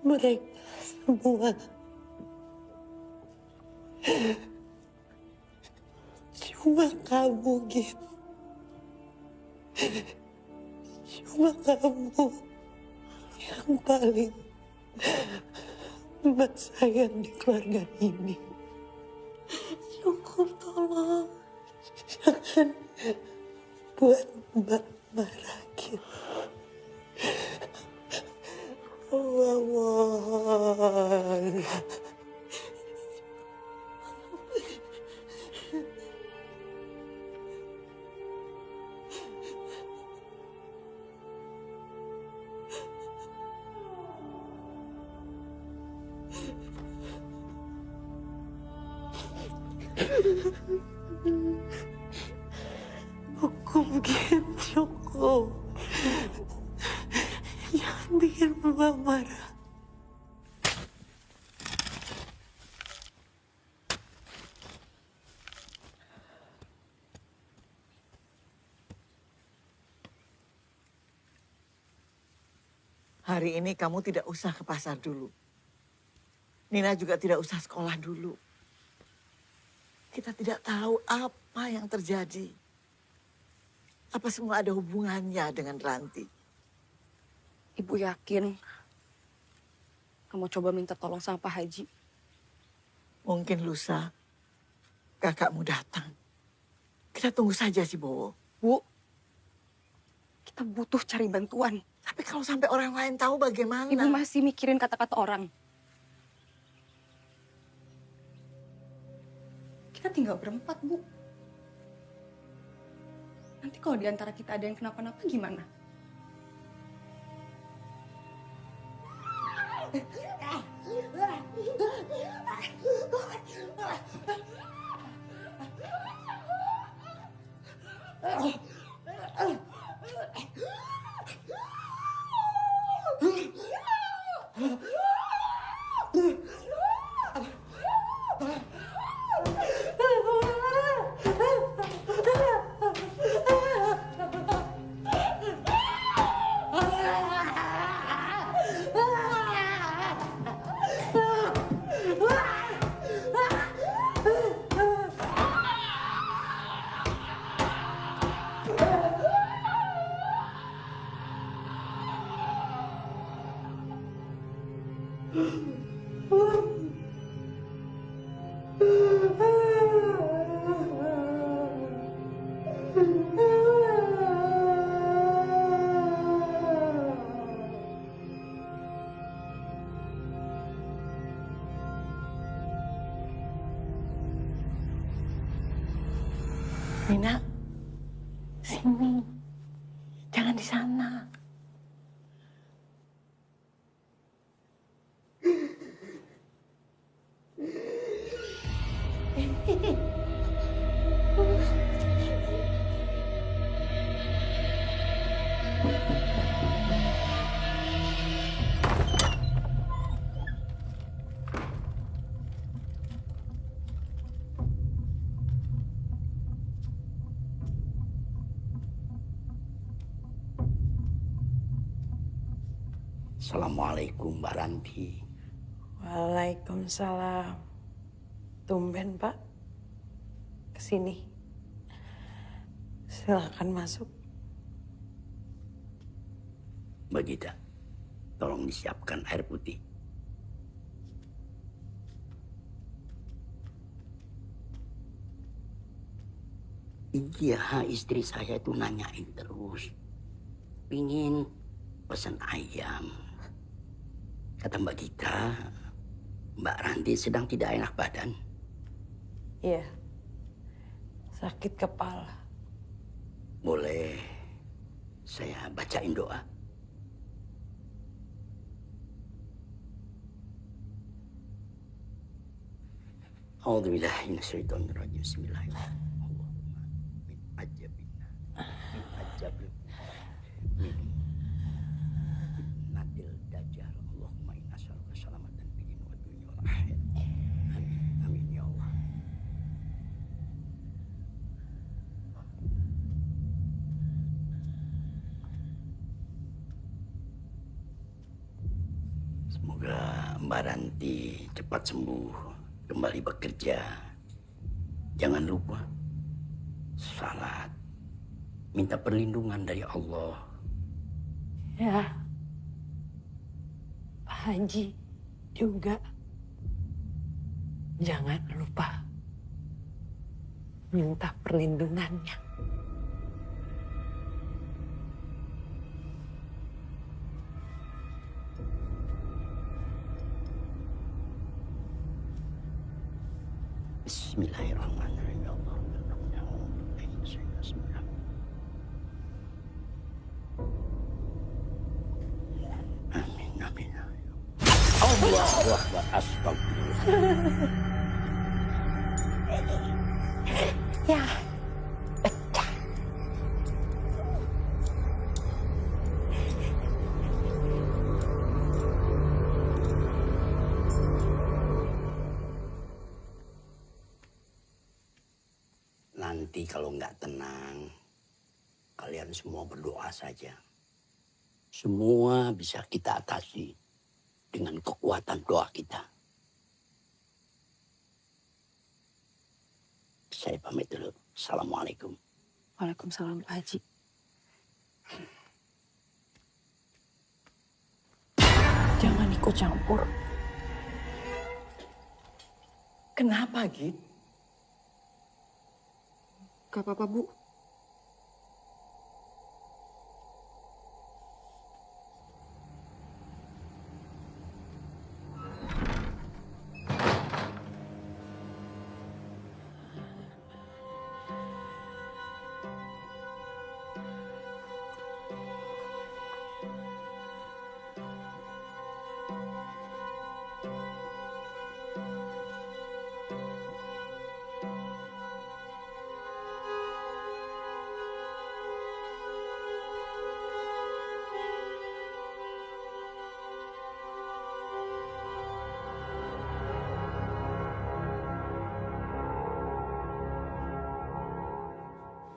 Q: mereka semua, cuma kamu, Git. Cuma kamu yang paling Mbak sayang di keluarga ini. Syukur, tolong jangan buat Mbak marah, Git. Mohon. Hukum Git, cukup. Jangan bikin Mbak marah.
M: Hari ini kamu tidak usah ke pasar dulu. Nina juga tidak usah sekolah dulu. Kita tidak tahu apa yang terjadi. Apa semua ada hubungannya dengan Ranti?
F: Ibu yakin kamu coba minta tolong sama Pak Haji?
M: Mungkin lusa kakakmu datang. Kita tunggu saja si Bowo.
F: Bu, kita butuh cari bantuan.
M: Tapi kalau sampai orang lain tahu bagaimana?
F: Ibu masih mikirin kata-kata orang. Kita tinggal berempat, Bu. Nanti kalau di antara kita ada yang kenapa-napa gimana?
Q: Nina, sini. Jangan di sana.
E: Assalamualaikum, Mbak Ranti.
N: Waalaikumsalam. Tumben, Pak. Kesini. Silakan masuk.
E: Mbak Gita, tolong disiapkan air putih. Iya, istri saya itu nanyain terus. Pingin pesan ayam. Kata Mbak Gita, Mbak Ranti sedang tidak enak badan.
N: Iya, sakit kepala.
E: Boleh saya bacain doa? A'udzubillahi minasyaitonirrajim. Bismillahirrahmanirrahim. Min ajabina. Min ajabil. Min natil dajjal. Allahumma inna nas'aluka salamatan fid din wa dunya wal akhirah. Amin. Amin ya Allah. Semoga Mbak Ranti cepat sembuh, kembali bekerja. Jangan lupa salat, minta perlindungan dari Allah.
N: Ya, Pak Haji juga jangan lupa minta perlindungannya.
E: Bismillahirrahmanirrahim. Ya Allah. Amin, amin. Allahu Akbar. Astagfirullah.
N: Ya,
E: Nanti kalau nggak tenang, kalian semua berdoa saja. Semua bisa kita atasi dengan kekuatan doa kita. Saya pamit dulu. Assalamualaikum.
F: Waalaikumsalam, Pak Haji.
N: jangan ikut campur.
I: Kenapa, Git?
F: Gak apa-apa, Bu.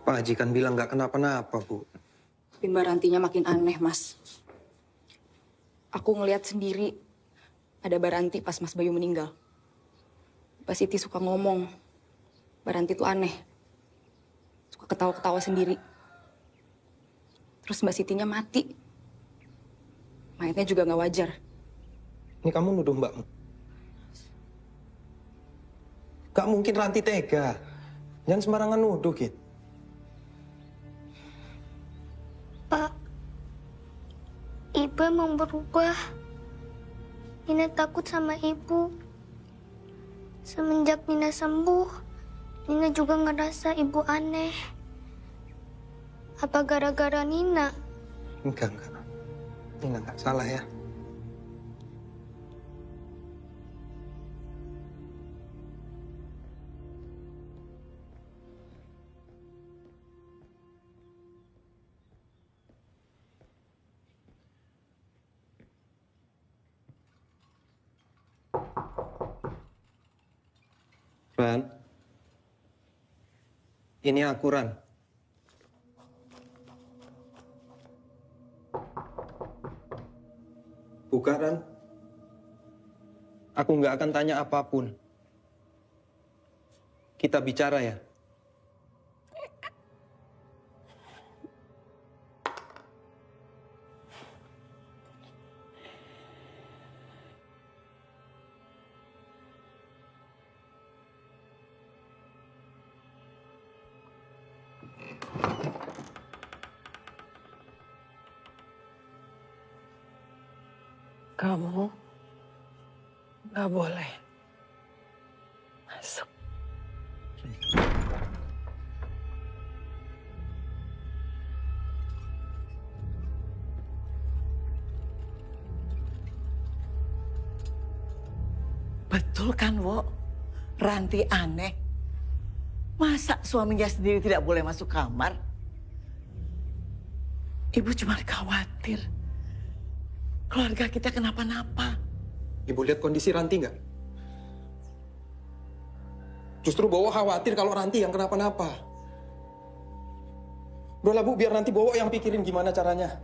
H: Pak Haji kan bilang nggak kenapa-napa, Bu.
F: Tapi Mbak Rantinya makin aneh, Mas. Aku ngeliat sendiri ada Mbak Ranti pas Mas Bayu meninggal. Mbak Siti suka ngomong, Mbak Ranti tuh aneh. Suka ketawa-ketawa sendiri. Terus Mbak Sitinya mati. Mayatnya juga nggak wajar.
H: Ini kamu nuduh Mbakmu. Gak mungkin Ranti tega. Jangan sembarangan nuduh, Git.
G: Pak, Ibu emang berubah. Nina takut sama Ibu. Semenjak Nina sembuh, Nina juga ngerasa Ibu aneh. Apa gara-gara Nina?
H: Enggak. Nina nggak salah ya. Ran, ini aku, Ran. Buka, Ran. Aku nggak akan tanya apapun. Kita bicara ya.
N: Kamu
D: Nggak boleh. Masuk.
M: Betul kan, Wo? Ranti aneh. Masa suaminya sendiri tidak boleh masuk kamar? Ibu cuma khawatir keluarga kita kenapa-napa.
H: Ibu lihat kondisi Ranti nggak? Justru Bowo khawatir kalau Ranti yang kenapa-napa. Udahlah Bu, biar nanti Bowo yang pikirin gimana caranya.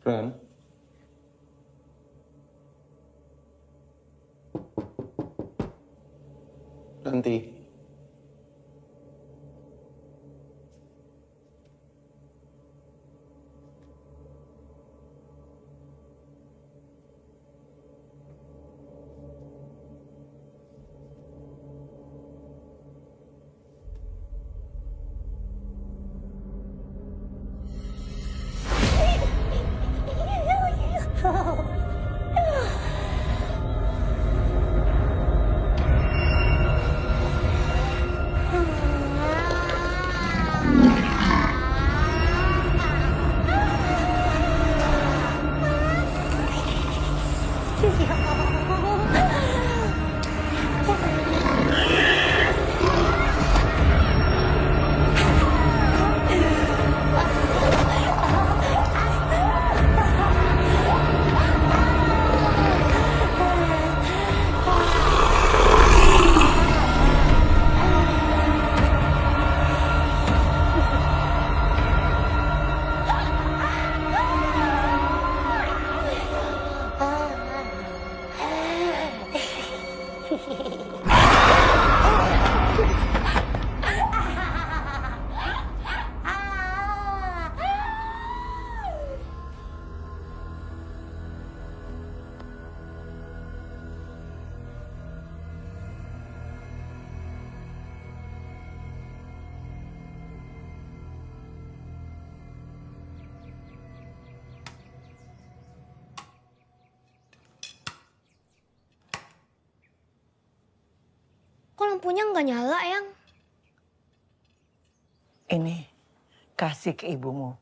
H: Ren. Ranti.
G: Kok lampunya nggak nyala, Yang?
M: Ini, kasih ke ibumu.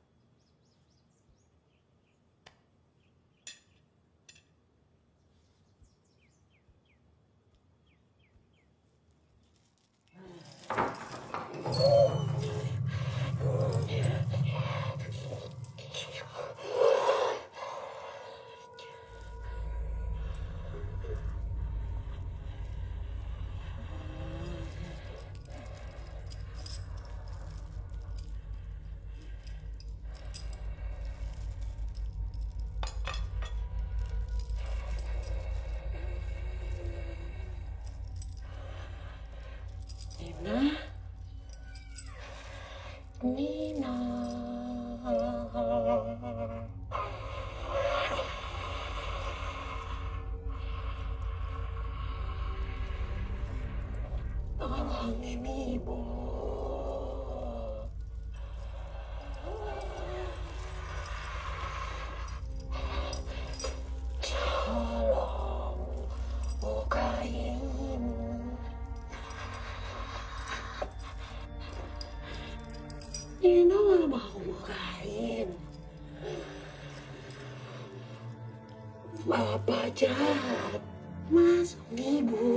Q: Nina. Tolongin ibu. Tolong bukain. Nina nggak mau bukain. Bapak jahat, masuk ibu.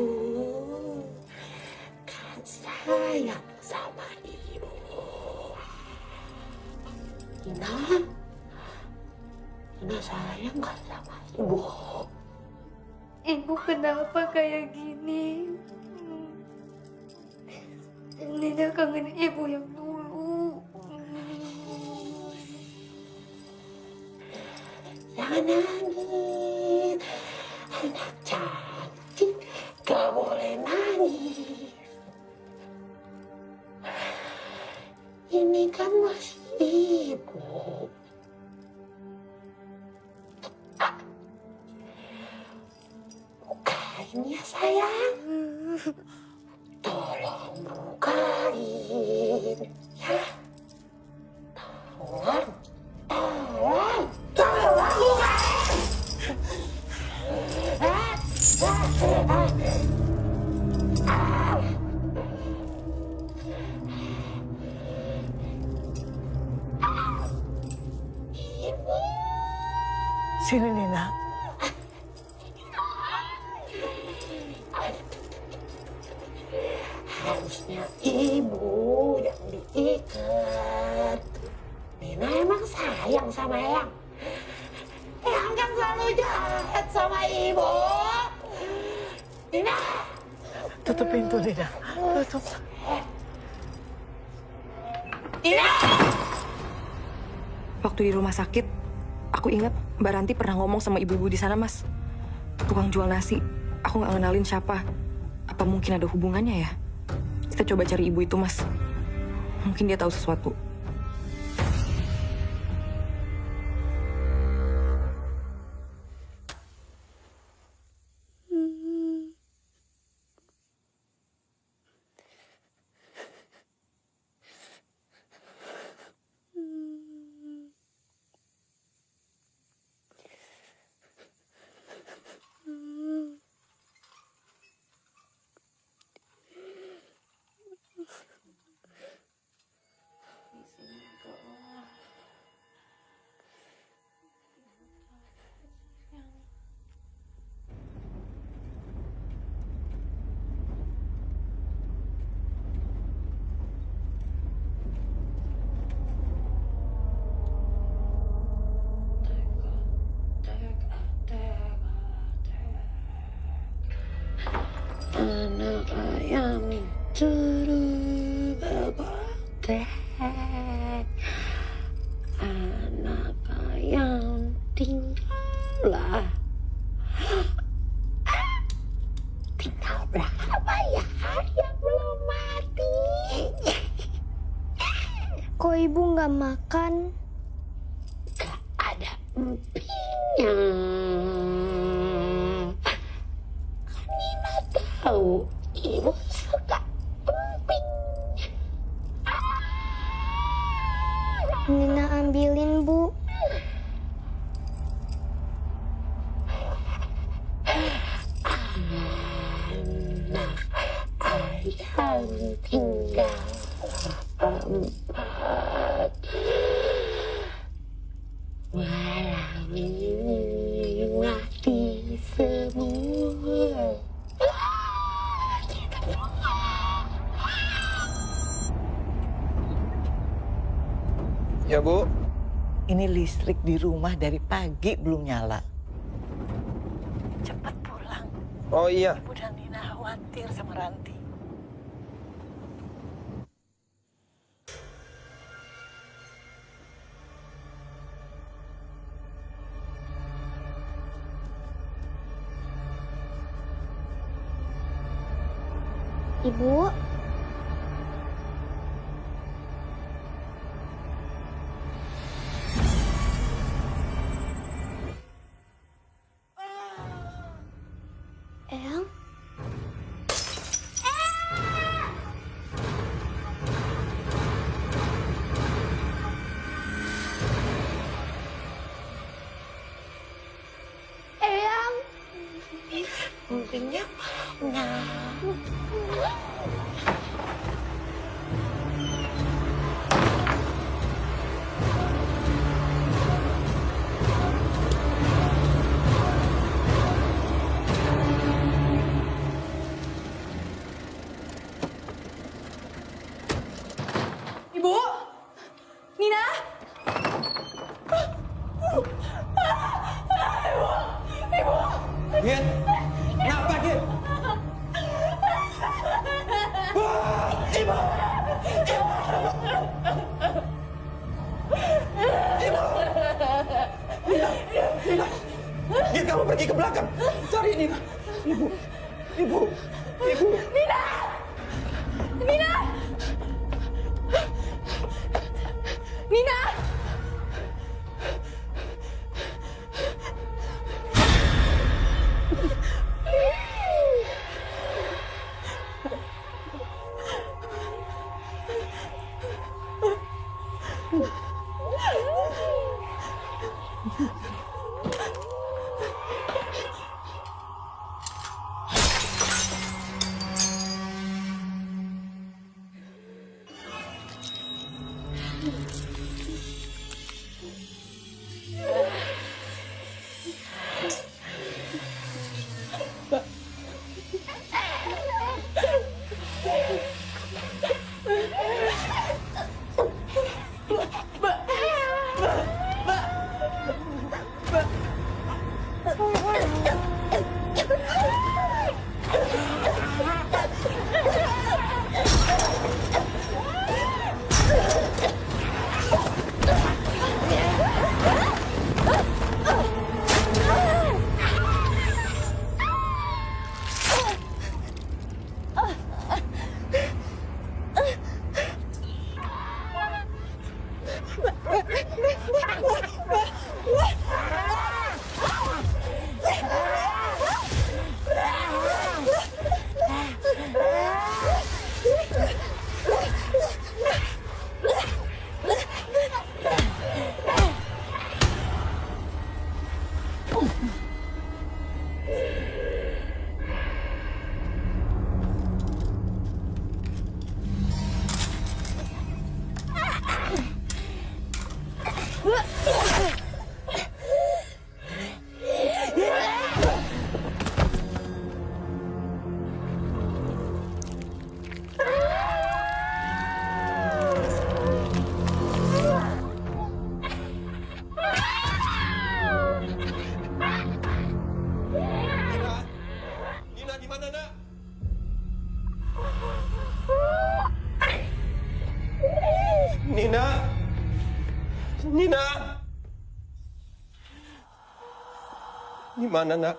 Q: Kan sayang sama ibu. Nina, Nina sayang kan sama ibu.
R: Ibu kenapa kayak gini? Nina kangen ibu yang dulu.
Q: Jangan nangis. Anak cantik, gak boleh nangis. Ini kan masih ibu. Bukain ya sayang. Tolong bukain. Ya. Tolong. Tolong. Tolong bukain.
M: Sini Nina.
Q: Harusnya ibu yang diikat. Nina emang sayang sama Eyang. Eyang kan selalu jahat sama ibu. Nina!
M: Tutup pintu Nina. Tutup.
Q: Nina!
F: Waktu di rumah sakit, aku ingat Mbak Ranti pernah ngomong sama ibu-ibu di sana, Mas. Tukang jual nasi. Aku nggak ngenalin siapa. Apa mungkin ada hubungannya ya? Kita coba cari ibu itu, Mas. Mungkin dia tahu sesuatu.
Q: Anak ayam terbebek. Anak ayam tinggallah. Tinggal berapa ya yang belum mati?
G: Kok ibu nggak makan?
Q: Gak ada empingnya. Nina tahu ibu suka emping.
G: Nina ambilin, Bu.
Q: Anak ayam tinggal empat. Walau ini mati semua.
H: Ya, Bu.
M: Ini listrik di rumah dari pagi belum nyala. Cepat pulang.
H: Oh iya.
M: Ibu dan Nina khawatir sama Ranti.
G: Ibu, Eyang? Eyang?
Q: Mungkinnya mana?
F: Ibu? Nina?
I: Ibu! Ibu! pergi ke belakang. Cari Nina. Ibu.
Q: Nina! Nina! Nina!
H: Nina! Gimana, Nak?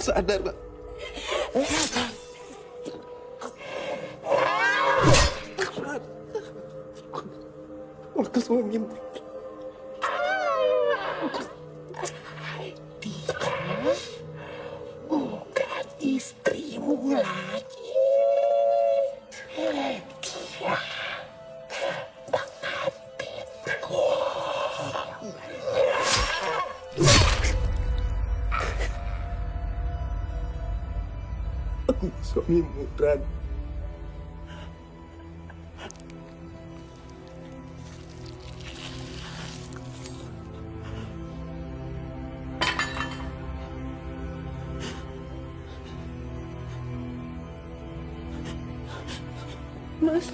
I: Sadar, Pak. Aku suamimu.
Q: Dia bukan istrimu lagi. Dia
I: suamimu, Ran.
Q: Mas.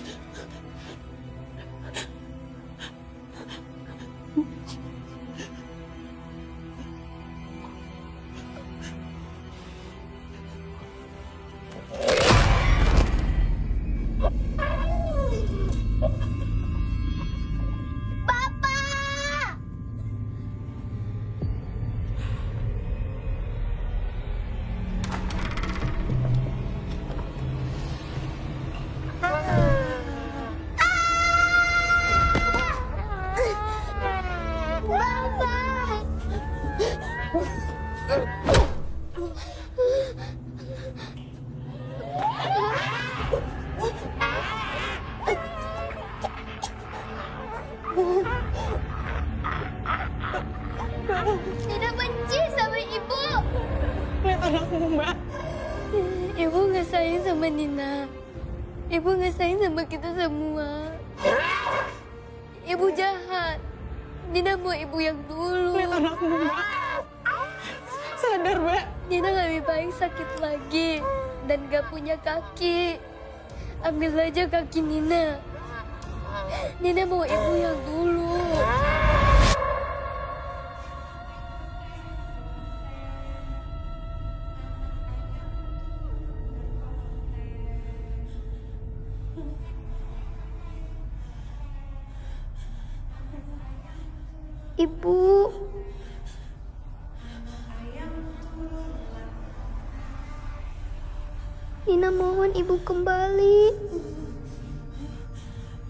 R: Ibu nggak sayang sama Nina. Ibu nggak sayang sama kita semua. Ibu jahat. Nina mau ibu yang dulu.
N: Lihat anakmu, Mbak. Sadar, Mbak.
R: Nina lebih baik sakit lagi dan gak punya kaki. Ambil aja kaki Nina. Nina mau ibu yang dulu. Ibu. Nina mohon ibu kembali.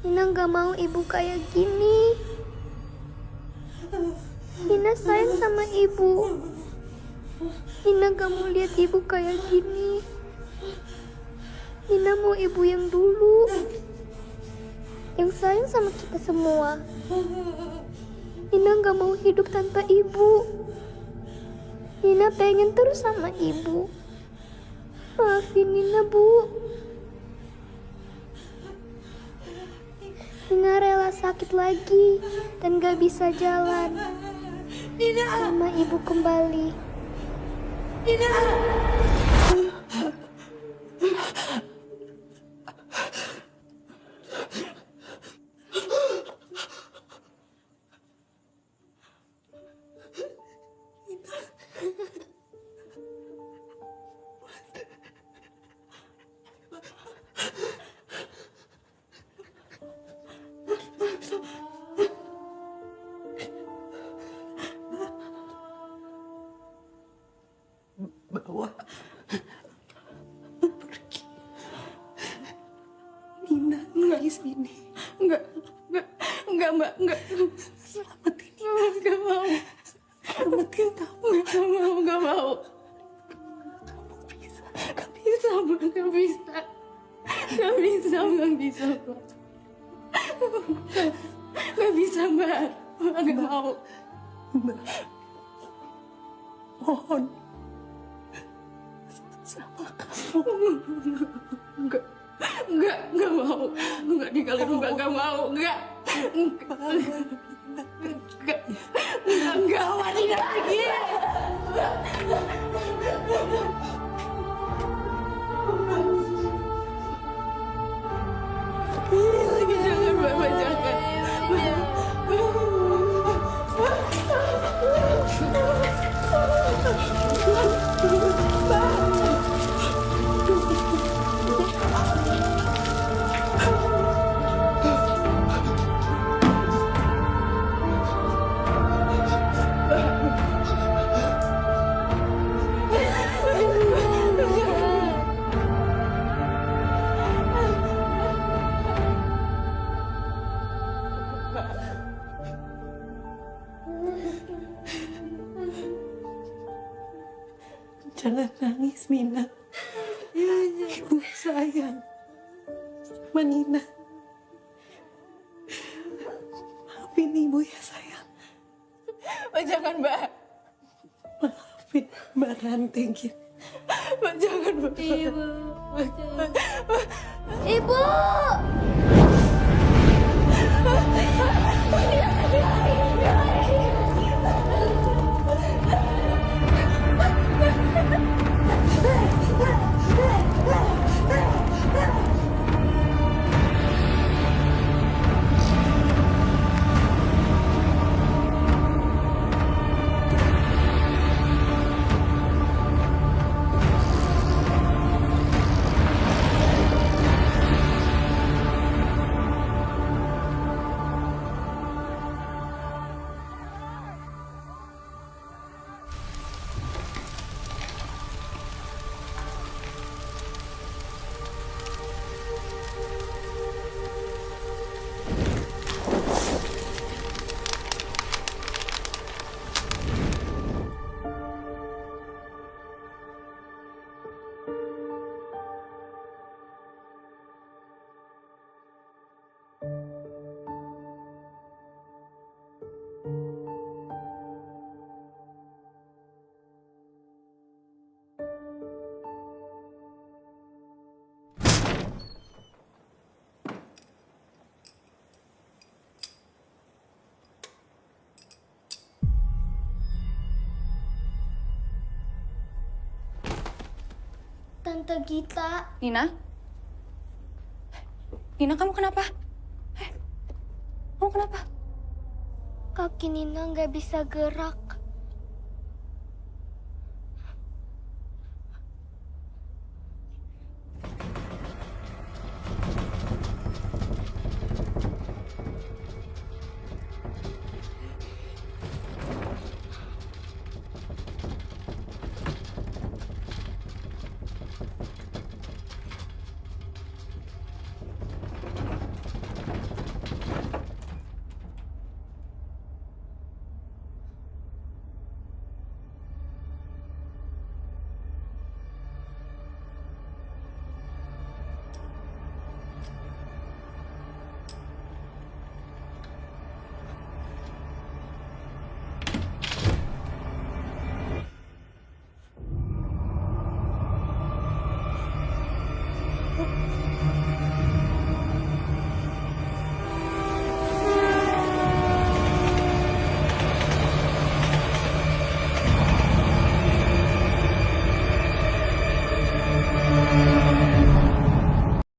R: Nina gak mau ibu kayak gini. Nina sayang sama ibu. Nina gak mau lihat ibu kayak gini. Nina mau ibu yang dulu. Yang sayang sama kita semua. Nina gak mau hidup tanpa ibu. Nina pengen terus sama ibu. Maafin Nina, Bu. Nina rela sakit lagi dan gak bisa jalan. Nina, sama ibu kembali. Nina.
M: Bawa pergi Nina di sini.
R: Enggak, Mbak, enggak.
M: Selamatin Nina.
R: Enggak mau.
M: Selamatin kamu.
R: Enggak mau. Gak bisa, Mbak, gak bisa. Gak bisa, Mbak. Gak bisa, Mbak. Gak mau.
M: Mbak, mohon sama kamu.
R: Enggak mau. Enggak ninggalin Mbak, enggak mau. Enggak. Enggak mau Nina lagi. Jangan, Bapak, jangan.
M: Jangan nangis, Nina. Ibu sayang sama Nina. Maafin ibu ya, sayang.
R: Jangan, Mbak.
M: Maafin Mbak Ranti.
R: Mbak, jangan, Mbak. Ibu! Tante Gita.
F: Nina? Nina, kamu kenapa? Kamu kenapa?
R: Kaki Nina nggak bisa gerak.